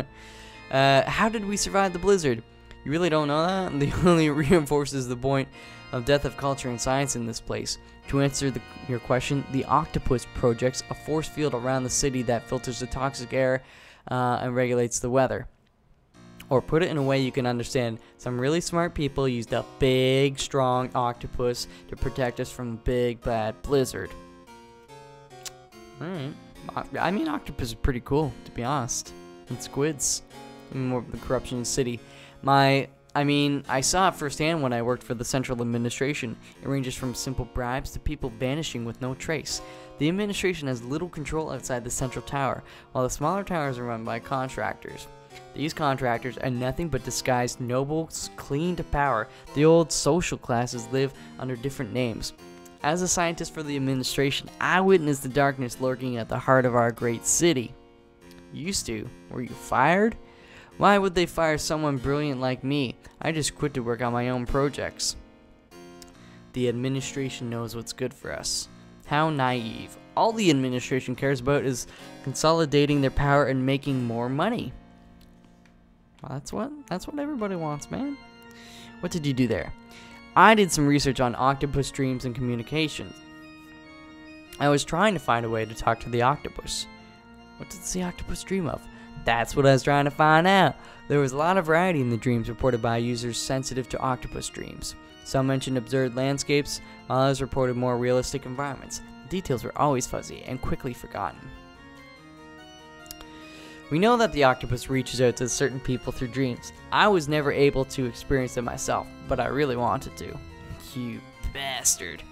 How did we survive the blizzard? You really don't know that? The only reinforces the point of death of culture and science in this place. To answer your question, the Octopus projects a force field around the city that filters the toxic air and regulates the weather. Or put it in a way you can understand, some really smart people used a big, strong octopus to protect us from the big, bad blizzard. Alright. I mean, octopus is pretty cool, to be honest. And squids. More of the corruption in the city. I saw it firsthand when I worked for the central administration. It ranges from simple bribes to people vanishing with no trace. The administration has little control outside the central tower, while the smaller towers are run by contractors. These contractors are nothing but disguised nobles clinging to power. The old social classes live under different names. As a scientist for the administration, I witnessed the darkness lurking at the heart of our great city. Used to. Were you fired? Why would they fire someone brilliant like me? I just quit to work on my own projects. The administration knows what's good for us. How naive. All the administration cares about is consolidating their power and making more money. Well, that's what everybody wants, man. What did you do there? I did some research on octopus dreams and communications. I was trying to find a way to talk to the octopus. What does the octopus dream of? That's what I was trying to find out. There was a lot of variety in the dreams reported by users sensitive to octopus dreams. Some mentioned absurd landscapes, while others reported more realistic environments. The details were always fuzzy and quickly forgotten. We know that the octopus reaches out to certain people through dreams. I was never able to experience it myself, but I really wanted to. You bastard.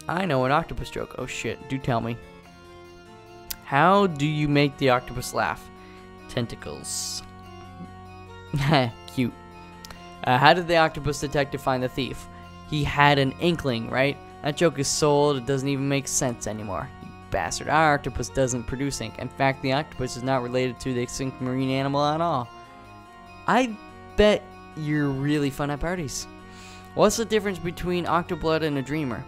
I know an octopus joke. Oh shit, do tell me. How do you make the octopus laugh? Tentacles. Cute. How did the octopus detective find the thief? He had an inkling, right? That joke is sold. It doesn't even make sense anymore. You bastard. Our octopus doesn't produce ink. In fact, the octopus is not related to the extinct marine animal at all. I bet you're really fun at parties. What's the difference between Octoblood and a dreamer?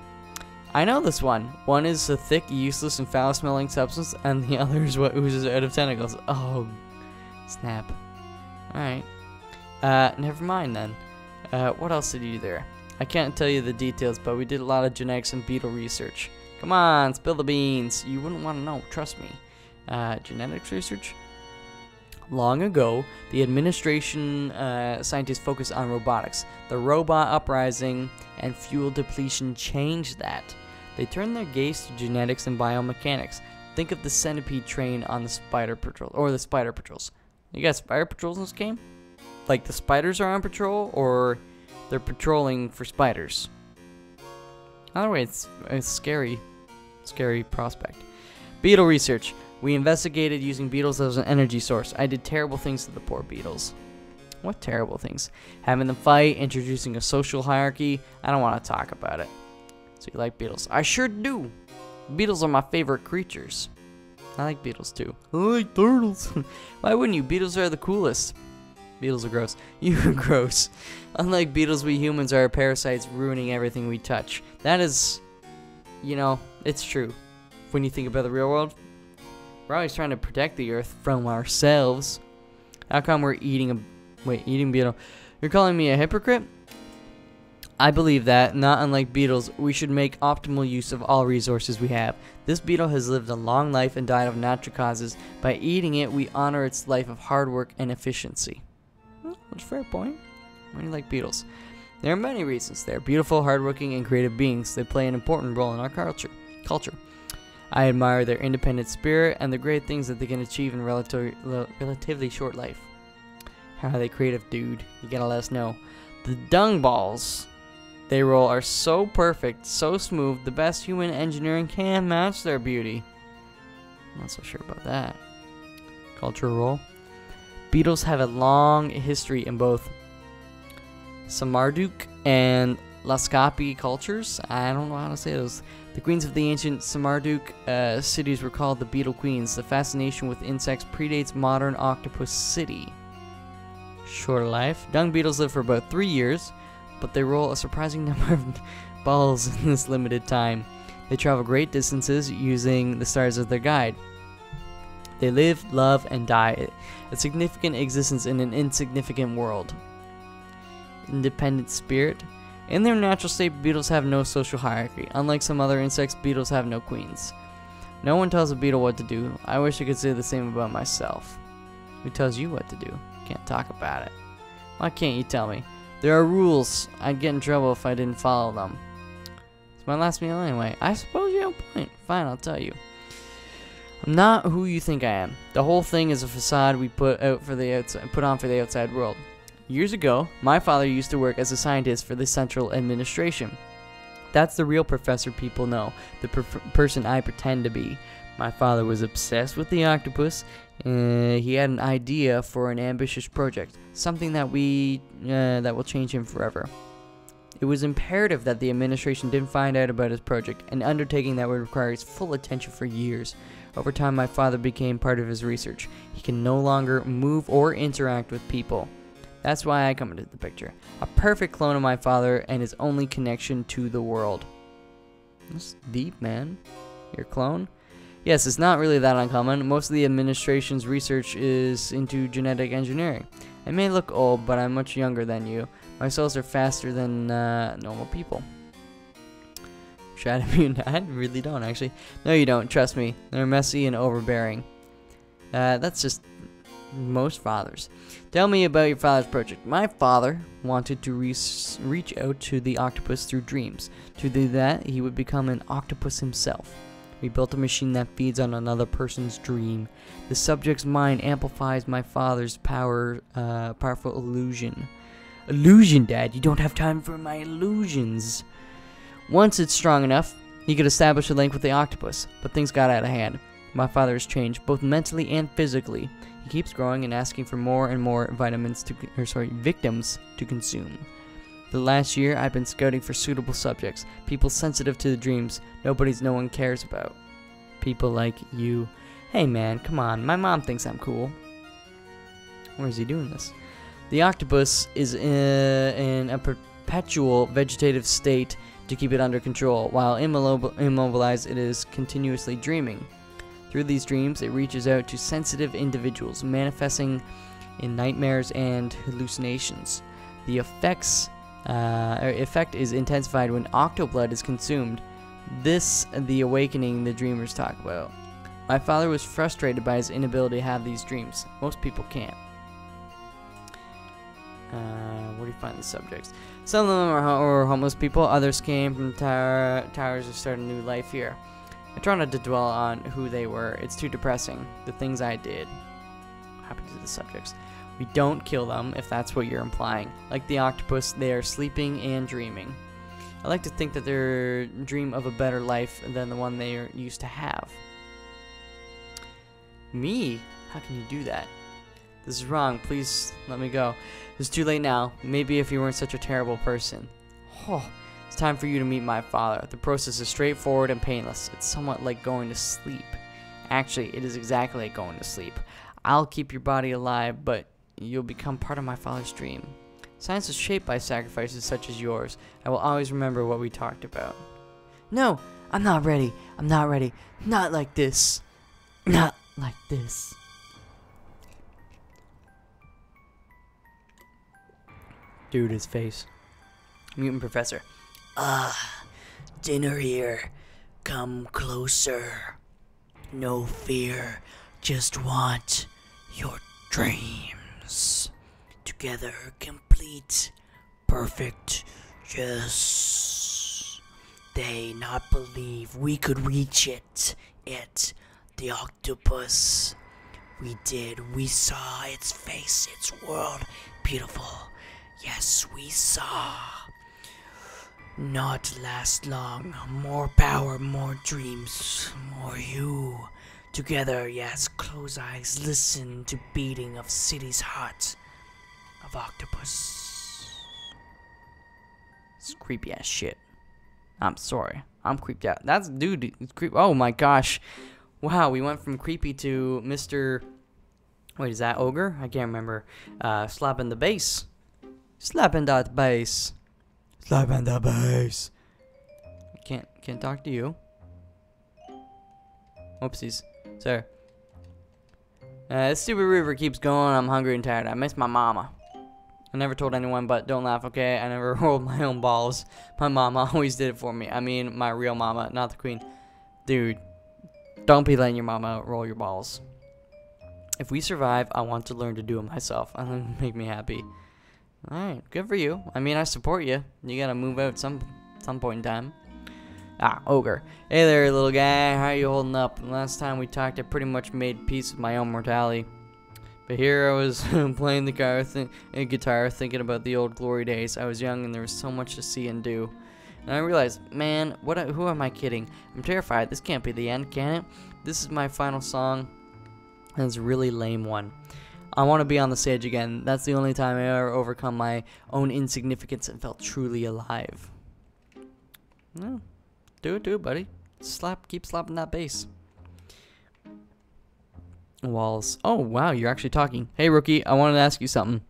I know this one. One is a thick, useless, and foul-smelling substance, and the other is what oozes out of tentacles. Oh, snap. Alright. Never mind then. What else did you do there? I can't tell you the details, but we did a lot of genetics and beetle research. Come on, spill the beans. You wouldn't want to know, trust me. Genetics research? Long ago, the administration scientists focused on robotics. The robot uprising and fuel depletion changed that. They turned their gaze to genetics and biomechanics. Think of the centipede train on the spider patrol, or the spider patrols. You got spider patrols in this game? Like the spiders are on patrol, or they're patrolling for spiders? Either way, it's a scary prospect. Beetle research. We investigated using beetles as an energy source. I did terrible things to the poor beetles. What terrible things? Having them fight, introducing a social hierarchy. I don't want to talk about it. So you like beetles? I sure do. Beetles are my favorite creatures. I like beetles too. I like turtles. Why wouldn't you? Beetles are the coolest. Beetles are gross. You are gross. Unlike beetles, we humans are parasites ruining everything we touch. That is, you know, it's true. When you think about the real world, we're always trying to protect the earth from ourselves. How come we're eating beetle? You're calling me a hypocrite? I believe that, not unlike beetles, we should make optimal use of all resources we have. This beetle has lived a long life and died of natural causes. By eating it, we honor its life of hard work and efficiency. Well, that's a fair point. Why do you like beetles? There are many reasons. They are beautiful, hardworking, and creative beings. They play an important role in our culture. I admire their independent spirit and the great things that they can achieve in relatively short life. How are they creative, dude? You gotta let us know. The dung balls they roll are so perfect, so smooth, the best human engineering can match their beauty. I'm not so sure about that. Cultural role. Beetles have a long history in both Samarduk and Laskapi cultures. I don't know how to say those. The queens of the ancient Samarduk cities were called the beetle queens. The fascination with insects predates modern Octopus City. Short life. Dung beetles live for about 3 years, but they roll a surprising number of balls in this limited time. They travel great distances using the stars as their guide. They live, love, and die. A significant existence in an insignificant world. Independent spirit. In their natural state, beetles have no social hierarchy. Unlike some other insects, beetles have no queens. No one tells a beetle what to do. I wish I could say the same about myself. Who tells you what to do? Can't talk about it. Why can't you tell me? There are rules. I'd get in trouble if I didn't follow them. It's my last meal anyway. I suppose you have a point. Fine, I'll tell you. I'm not who you think I am. The whole thing is a facade we put on for the outside world. Years ago, my father used to work as a scientist for the Central Administration. That's the real professor people know, the person I pretend to be. My father was obsessed with the octopus. He had an idea for an ambitious project, something that will change him forever. It was imperative that the administration didn't find out about his project, an undertaking that would require his full attention for years. Over time, my father became part of his research. He can no longer move or interact with people. That's why I come into the picture. A perfect clone of my father and his only connection to the world. That's deep, man. Your clone? Yes, it's not really that uncommon. Most of the administration's research is into genetic engineering. I may look old, but I'm much younger than you. My cells are faster than normal people. Try to be I really don't, actually. No, you don't. Trust me. They're messy and overbearing. That's just most fathers. Tell me about your father's project. My father wanted to reach out to the octopus through dreams. To do that, he would become an octopus himself. We built a machine that feeds on another person's dream. The subject's mind amplifies my father's powerful illusion. Illusion, Dad. You don't have time for my illusions. Once it's strong enough, he could establish a link with the octopus, but things got out of hand. My father has changed, both mentally and physically. He keeps growing and asking for more and more victims to consume. For the last year, I've been scouting for suitable subjects, people sensitive to the dreams no one cares about. People like you. Hey man, come on, my mom thinks I'm cool. Where is he doing this? The octopus is in a perpetual vegetative state to keep it under control. While immobilized, it is continuously dreaming. Through these dreams, it reaches out to sensitive individuals, manifesting in nightmares and hallucinations. The effect is intensified when Octoblood is consumed. This, the awakening the dreamers talk about. My father was frustrated by his inability to have these dreams. Most people can't. Where do you find these subjects? Some of them are homeless people. Others came from towers to start a new life here. I try not to dwell on who they were. It's too depressing. The things I did. What happened to the subjects? We don't kill them, if that's what you're implying. Like the octopus, they are sleeping and dreaming. I like to think that they dream of a better life than the one they used to have. Me? How can you do that? This is wrong. Please let me go. It's too late now. Maybe if you weren't such a terrible person. Oh. It's time for you to meet my father. The process is straightforward and painless. It's somewhat like going to sleep. Actually, it is exactly like going to sleep. I'll keep your body alive, but you'll become part of my father's dream. Science is shaped by sacrifices such as yours. I will always remember what we talked about. No, I'm not ready. I'm not ready. Not like this. Not like this. Dude, his face. Mutant Professor. Dinner here. Come closer. No fear. Just want your dreams. Together, complete, perfect. Just they not believe we could reach it. The octopus. We did. We saw its face, its world. Beautiful. Yes, we saw. Not last long. More power, more dreams, more you. Together, yes, close eyes, listen to beating of city's heart of octopus. It's creepy ass shit. I'm sorry. I'm creeped out. That's dude. It's creep. Oh my gosh. Wow, we went from creepy to Mr. Wait, is that ogre? I can't remember. Slapping the bass. Slapping that bass. Slapping the bass. Can't talk to you. Oopsies. Sir. This stupid river keeps going. I'm hungry and tired. I miss my mama. I never told anyone, but don't laugh, okay? I never rolled my own balls. My mama always did it for me. I mean, my real mama, not the queen. Dude, don't be letting your mama roll your balls. If we survive, I want to learn to do it myself. It'll make me happy. Alright, good for you. I mean, I support you. You gotta move out some point in time. Ogre. Hey there, little guy. How you holding up? Last time we talked, I pretty much made peace with my own mortality. But here I was playing the guitar, thinking about the old glory days. I was young and there was so much to see and do. And I realized, man, who am I kidding? I'm terrified. This can't be the end, can it? This is my final song, and it's a really lame one. I want to be on the stage again. That's the only time I ever overcome my own insignificance and felt truly alive. Yeah. Do it, buddy. Keep slapping that bass. Walls. Oh, wow, you're actually talking. Hey, rookie, I wanted to ask you something.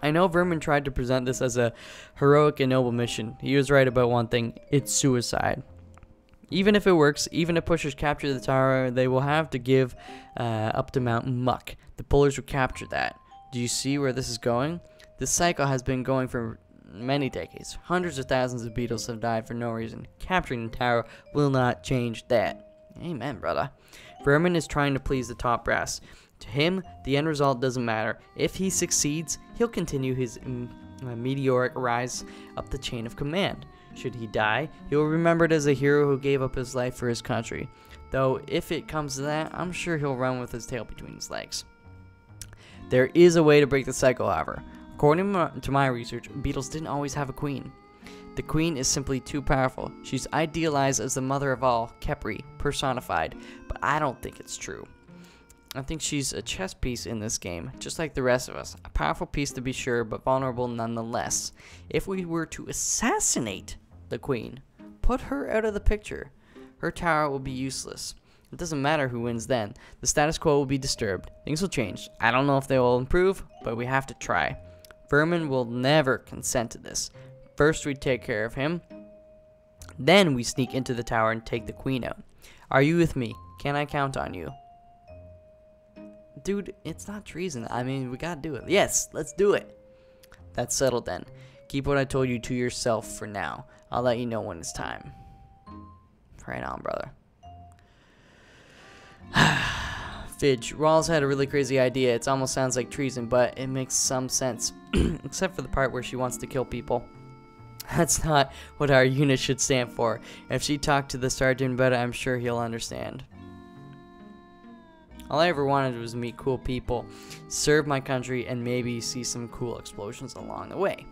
I know Vermin tried to present this as a heroic and noble mission. He was right about one thing. It's suicide. Even if it works, even if pushers capture the tower, they will have to give up to Mount Muck. The pullers will capture that. Do you see where this is going? This cycle has been going for many decades. Hundreds of thousands of beetles have died for no reason. Capturing the tower will not change that. Amen, brother. Vermin is trying to please the top brass. To him, the end result doesn't matter. If he succeeds, he'll continue his meteoric rise up the chain of command. Should he die, he will be remembered as a hero who gave up his life for his country. Though, if it comes to that, I'm sure he'll run with his tail between his legs. There is a way to break the cycle, however. According to my research, beetles didn't always have a queen. The queen is simply too powerful. She's idealized as the mother of all, Kepri, personified, but I don't think it's true. I think she's a chess piece in this game, just like the rest of us. A powerful piece to be sure, but vulnerable nonetheless. If we were to assassinate the queen, put her out of the picture, her tower will be useless. It doesn't matter who wins then. The status quo will be disturbed. Things will change. I don't know if they will improve, but we have to try. Vermin will never consent to this. First we take care of him, then we sneak into the tower and take the queen out. Are you with me? Can I count on you? Dude, it's not treason. I mean, we gotta do it. Yes, let's do it. That's settled then. Keep what I told you to yourself for now. I'll let you know when it's time. Right on, brother. Fidge, Rawls had a really crazy idea. It almost sounds like treason, but it makes some sense. Except for the part where she wants to kill people. That's not what our unit should stand for. If she talked to the sergeant about it, I'm sure he'll understand. All I ever wanted was to meet cool people, serve my country, and maybe see some cool explosions along the way.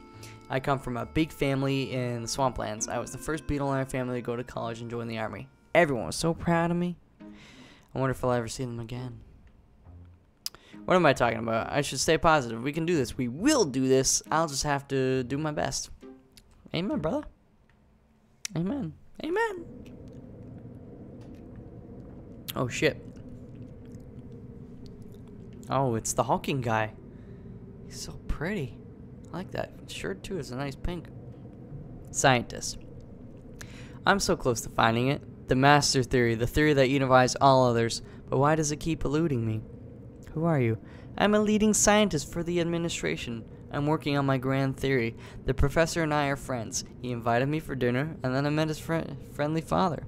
I come from a big family in the swamplands. I was the first beetle in our family to go to college and join the army. Everyone was so proud of me. I wonder if I'll ever see them again. What am I talking about? I should stay positive. We can do this. We will do this. I'll just have to do my best. Amen, brother. Amen. Amen. Oh, shit. Oh, it's the hulking guy. He's so pretty. I like that shirt, too. It's a nice pink. Scientist. I'm so close to finding it. The master theory. The theory that unifies all others. But why does it keep eluding me? Who are you? I'm a leading scientist for the administration. I'm working on my grand theory. The professor and I are friends. He invited me for dinner, and then I met his friendly father.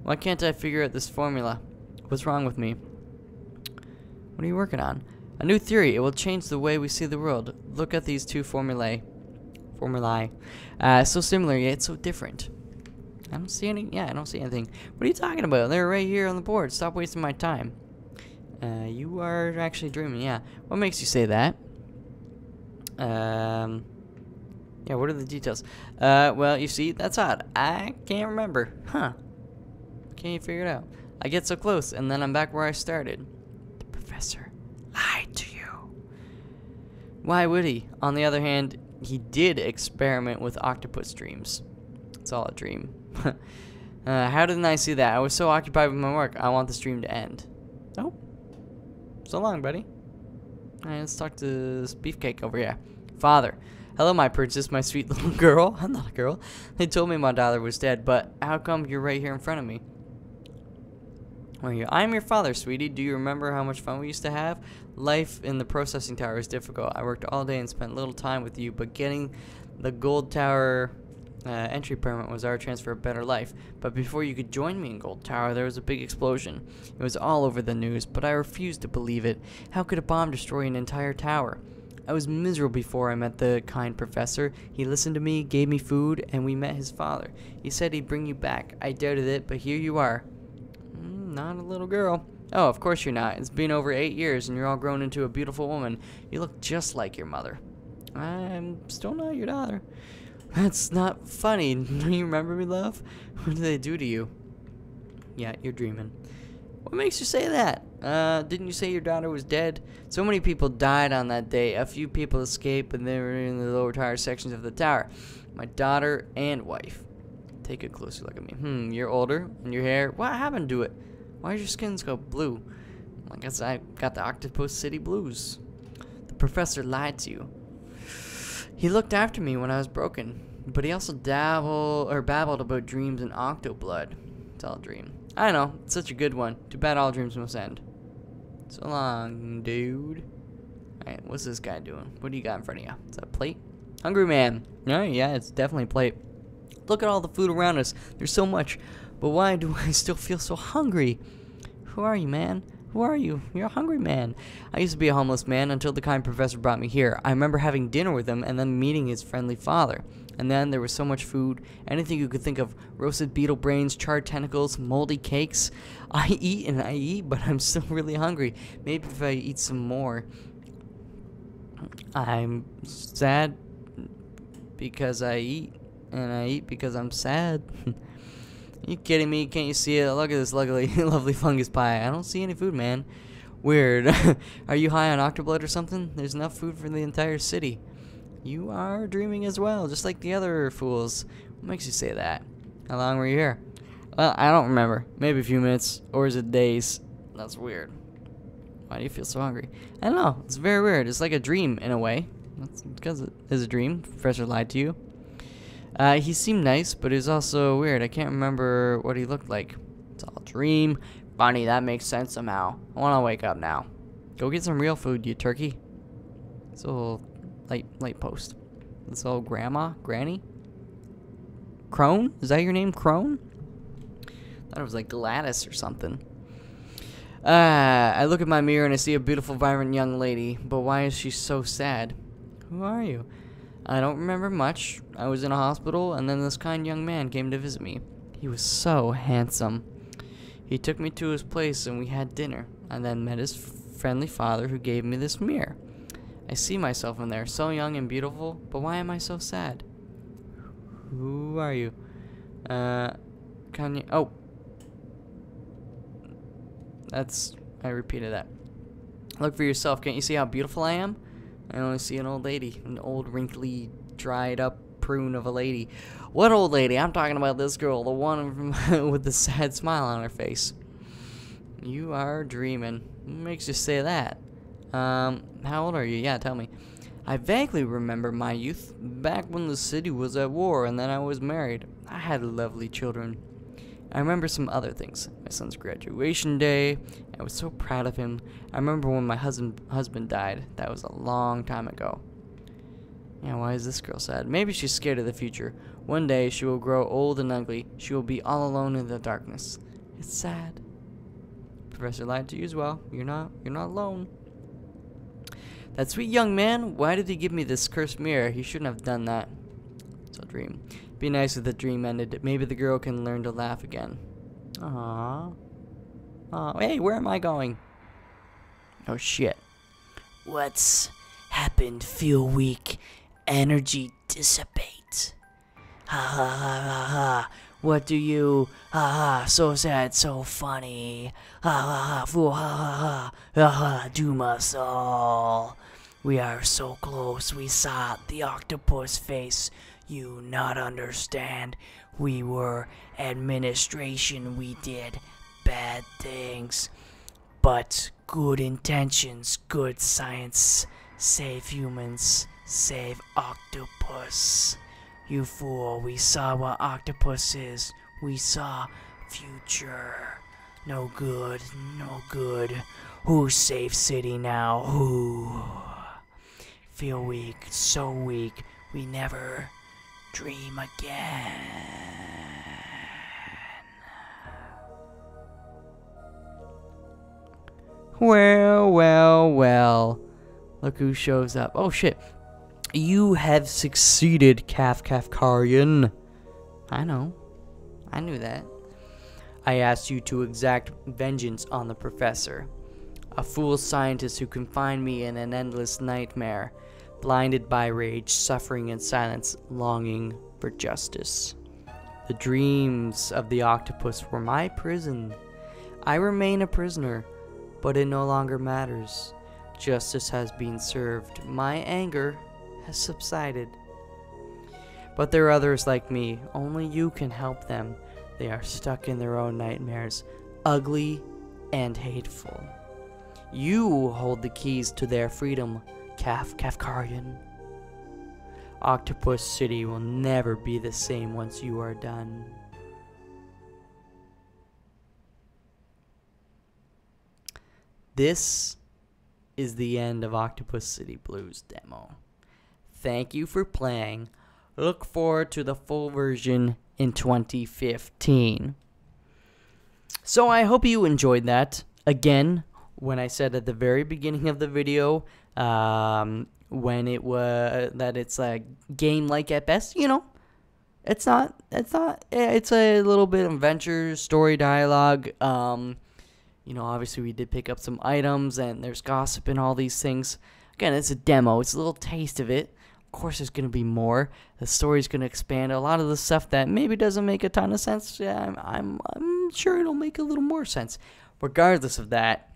Why can't I figure out this formula? What's wrong with me? What are you working on? A new theory. It will change the way we see the world. Look at these two formulae. So similar, yet so different. I don't see any. Yeah, I don't see anything. What are you talking about? They're right here on the board. Stop wasting my time. You are actually dreaming. Yeah. What makes you say that? Yeah, what are the details? Well, you see, that's odd. I can't remember. Huh. Can't you figure it out? I get so close, and then I'm back where I started. The professor lied to you. Why would he? On the other hand, he did experiment with octopus dreams. It's all a dream. How didn't I see that? I was so occupied with my work. I want this dream to end. Oh. So long, buddy. Alright, let's talk to this beefcake over here. Father. Hello, my princess, my sweet little girl. I'm not a girl. They told me my daughter was dead, but how come you're right here in front of me? I'm your father, sweetie. Do you remember how much fun we used to have? Life in the processing tower is difficult. I worked all day and spent little time with you, but getting the gold tower entry permit was our chance for a better life. But before you could join me in Gold Tower, there was a big explosion. It was all over the news, but I refused to believe it. How could a bomb destroy an entire tower? I was miserable before I met the kind professor. He listened to me, gave me food, and we met his father. He said he'd bring you back. I doubted it, but here you are. Not a little girl. Oh, of course you're not. It's been over 8 years, and you're all grown into a beautiful woman. You look just like your mother. I'm still not your daughter. That's not funny. Do you remember me, love? What did they do to you? Yeah, you're dreaming. What makes you say that? Didn't you say your daughter was dead? So many people died on that day. A few people escaped, and they were in the lower tower sections of the tower. My daughter and wife. Take a closer look at me. You're older, and your hair. What happened to it? Why does your skin go blue? I guess I got the Octopus City blues. The professor lied to you. He looked after me when I was broken, but he also babbled about dreams and Octo Blood. It's all a dream. I know, it's such a good one. Too bad all dreams must end. So long, dude. Alright, what's this guy doing? What do you got in front of you? Is that a plate? Hungry man. Oh, yeah, it's definitely a plate. Look at all the food around us. There's so much. But why do I still feel so hungry? Who are you, man? Who are you? You're a hungry man. I used to be a homeless man until the kind professor brought me here. I remember having dinner with him and then meeting his friendly father. And then there was so much food. Anything you could think of. Roasted beetle brains, charred tentacles, moldy cakes. I eat and I eat, but I'm still really hungry. Maybe if I eat some more. I'm sad because I eat. And I eat because I'm sad. You kidding me? Can't you see it? Look at this lovely fungus pie. I don't see any food, man. Weird. Are you high on Octoblood or something? There's enough food for the entire city. You are dreaming as well, just like the other fools. What makes you say that? How long were you here? Well, I don't remember. Maybe a few minutes. Or is it days? That's weird. Why do you feel so hungry? I don't know. It's very weird. It's like a dream in a way. That's because it is a dream. The professor lied to you. He seemed nice, but he was also weird. I can't remember what he looked like. It's all a dream. Funny, that makes sense somehow. I want to wake up now. Go get some real food, you turkey. It's a little late post. This old granny? Crone? Is that your name, Crone? I thought it was like Gladys or something. I look at my mirror and I see a beautiful, vibrant young lady. But why is she so sad? Who are you? I don't remember much. I was in a hospital, and then this kind young man came to visit me. He was so handsome. He took me to his place, and we had dinner. I then met his friendly father, who gave me this mirror. I see myself in there, so young and beautiful, but why am I so sad? Who are you? Can you... Oh. I repeated that. Look for yourself. Can't you see how beautiful I am? I only see an old lady. An old, wrinkly, dried-up prune of a lady. What old lady? I'm talking about this girl. The one with the sad smile on her face. You are dreaming. What makes you say that? How old are you? Yeah, tell me. I vaguely remember my youth, back when the city was at war and then I was married. I had lovely children. I remember some other things. My son's graduation day. I was so proud of him. I remember when my husband died. That was a long time ago. Yeah, why is this girl sad? Maybe she's scared of the future. One day she will grow old and ugly. She will be all alone in the darkness. It's sad. Professor lied to you as well. You're not alone. That sweet young man, why did he give me this cursed mirror? He shouldn't have done that. It's a dream. Be nice if the dream ended. Maybe the girl can learn to laugh again. Aww. Oh, hey, where am I going? Oh, shit. What's happened? Feel weak. Energy dissipate. Ha ha ha ha ha. What do you? Ha ha. So sad, so funny. Ha ha ha. Fool. Ha ha ha. Ha ha. Doom us all. We are so close. We saw the octopus face. You not understand. We were administration. We did bad things. But good intentions, good science. Save humans. Save octopus. You fool, we saw what octopus is. We saw future. No good, no good. Who saves city now? Who? Feel weak, so weak. We never dream again. Well, well, well. Look who shows up. Oh, shit. You have succeeded, Kaf Kafkaryan. I know. I knew that. I asked you to exact vengeance on the professor. A fool scientist who confined me in an endless nightmare. Blinded by rage, suffering in silence, longing for justice. The dreams of the octopus were my prison. I remain a prisoner, but it no longer matters. Justice has been served. My anger has subsided. But there are others like me. Only you can help them. They are stuck in their own nightmares, ugly and hateful. You hold the keys to their freedom, Kaf Kafkaryan. Octopus City will never be the same once you are done. This is the end of Octopus City Blues demo. Thank you for playing. Look forward to the full version in 2015. So I hope you enjoyed that. Again, when I said at the very beginning of the video, when it was that it's a game-like at best, you know, it's not. It's a little bit of adventure, story, dialogue. You know, obviously we did pick up some items, and there's gossip and all these things. Again, it's a demo. It's a little taste of it. Of course, there's going to be more. The story's going to expand. A lot of the stuff that maybe doesn't make a ton of sense, yeah, I'm sure it'll make a little more sense. Regardless of that,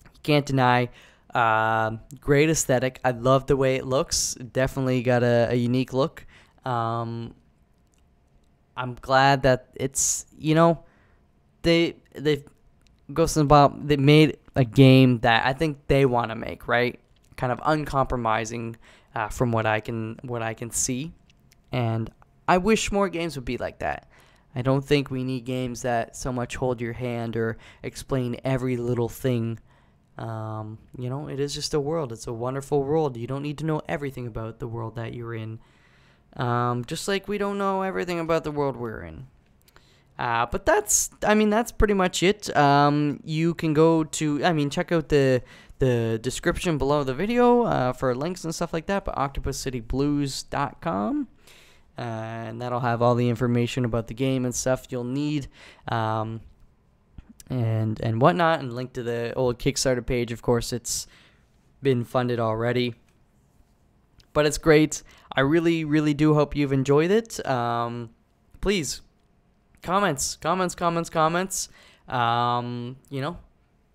you can't deny great aesthetic. I love the way it looks. Definitely got a unique look. I'm glad that it's, you know, they've Ghost and Bob, they made a game that I think they want to make, right? Kind of uncompromising from what I can see, and I wish more games would be like that. I don't think we need games that so much hold your hand or explain every little thing. You know, it is just a world. It's a wonderful world. You don't need to know everything about the world that you're in. Just like we don't know everything about the world we're in. But that's pretty much it. You can go to, check out the description below the video for links and stuff like that, but octopuscityblues.com, and that'll have all the information about the game and stuff you'll need, and whatnot, and link to the old Kickstarter page. Of course, it's been funded already, but it's great. I really, really do hope you've enjoyed it. Please, comments. You know,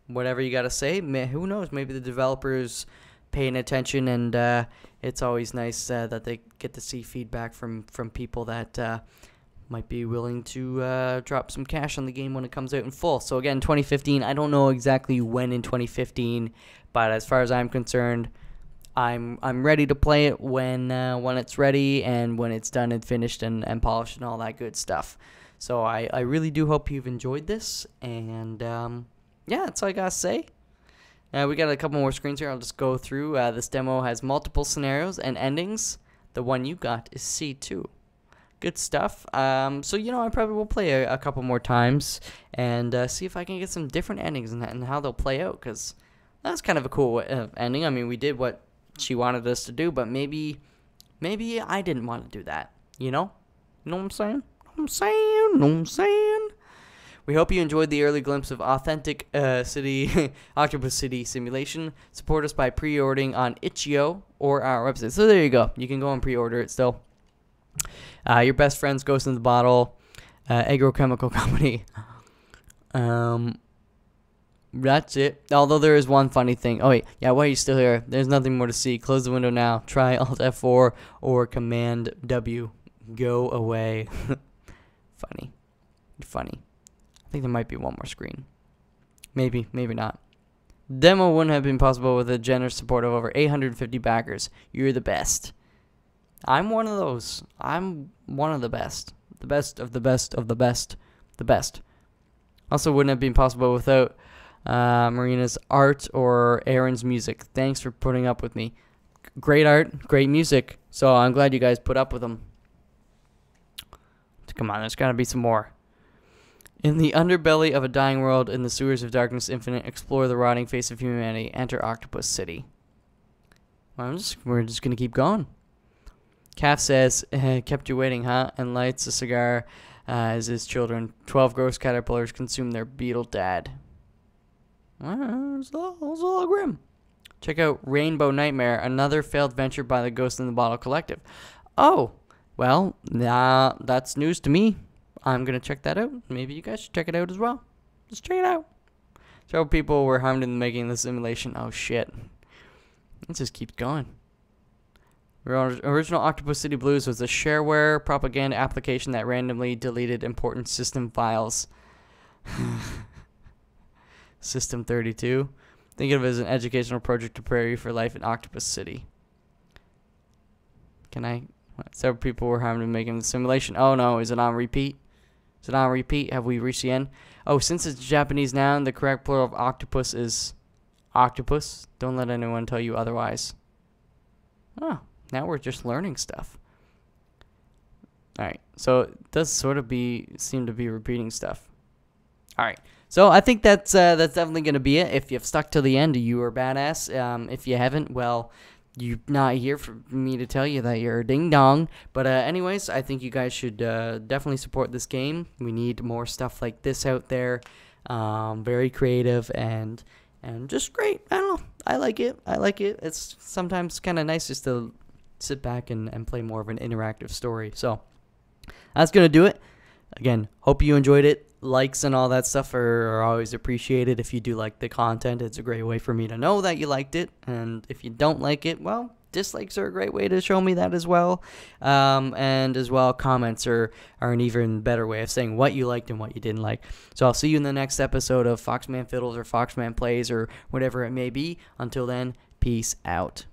whatever you got to say. Who knows? Maybe the developer's paying attention, and it's always nice that they get to see feedback from people that might be willing to drop some cash on the game when it comes out in full. So again, 2015. I don't know exactly when in 2015, but as far as I'm concerned, I'm ready to play it when it's ready and when it's done and finished and polished and all that good stuff. So I really do hope you've enjoyed this, and yeah, that's all I gotta say. We got a couple more screens here. I'll just go through. This demo has multiple scenarios and endings. the one you got is C2. Good stuff. So, I probably will play a couple more times and see if I can get some different endings and how they'll play out, because that's kind of a cool ending. I mean, we did what she wanted us to do, but maybe I didn't want to do that, You know what I'm saying? We hope you enjoyed the early glimpse of authentic Octopus City simulation. Support us by pre-ordering on Itch.io or our website. So there you go. You can go and pre-order it still. Your best friends, Ghost in the Bottle, Agrochemical Company. That's it. Although there is one funny thing. Oh wait, yeah. Why are you still here? There's nothing more to see. Close the window now. Try Alt F4 or Command W. Go away. Funny. I think there might be one more screen. Maybe not. Demo wouldn't have been possible with a generous support of over 850 backers. You're the best. I'm one of those. I'm one of the best. The best of the best of the best. The best. Also wouldn't have been possible without Marina's art or Aaron's music. Thanks for putting up with me. Great art, great music. So I'm glad you guys put up with them. Come on, there's got to be some more. In the underbelly of a dying world, in the sewers of darkness infinite, explore the rotting face of humanity. Enter Octopus City. Well, we're just going to keep going. Kaf says, kept you waiting, huh? And lights a cigar as his children. 12 gross caterpillars consume their beetle dad. It's a little grim. Check out Rainbow Nightmare, another failed venture by the Ghost in the Bottle Collective. Oh, well, that's news to me. I'm going to check that out. Maybe you guys should check it out as well. Just check it out. Several people were harmed in making the simulation. Oh, shit. It just keeps going. Original Octopus City Blues was a shareware propaganda application that randomly deleted important system files. System 32. Think of it as an educational project to prepare you for life in Octopus City. Several people were harmed in making the simulation. Oh no, is it on repeat? Have we reached the end? Oh, since it's Japanese noun, the correct plural of octopus is octopus. Don't let anyone tell you otherwise. Oh, now we're just learning stuff. Alright, so it does sort of seem to be repeating stuff. Alright, so I think that's definitely going to be it. If you've stuck to the end, you are badass. If you haven't, well, you're not here for me to tell you that you're a ding-dong. But anyways, I think you guys should definitely support this game. We need more stuff like this out there. Very creative and just great. I don't know. I like it. It's sometimes kind of nice just to sit back and play more of an interactive story. So that's going to do it. Again, hope you enjoyed it. Likes and all that stuff are always appreciated. If you do like the content, it's a great way for me to know that you liked it. And if you don't like it, well, dislikes are a great way to show me that as well. And as well, comments are an even better way of saying what you liked and what you didn't like. So I'll see you in the next episode of Foxman Fiddles or Foxman Plays or whatever it may be. Until then, peace out.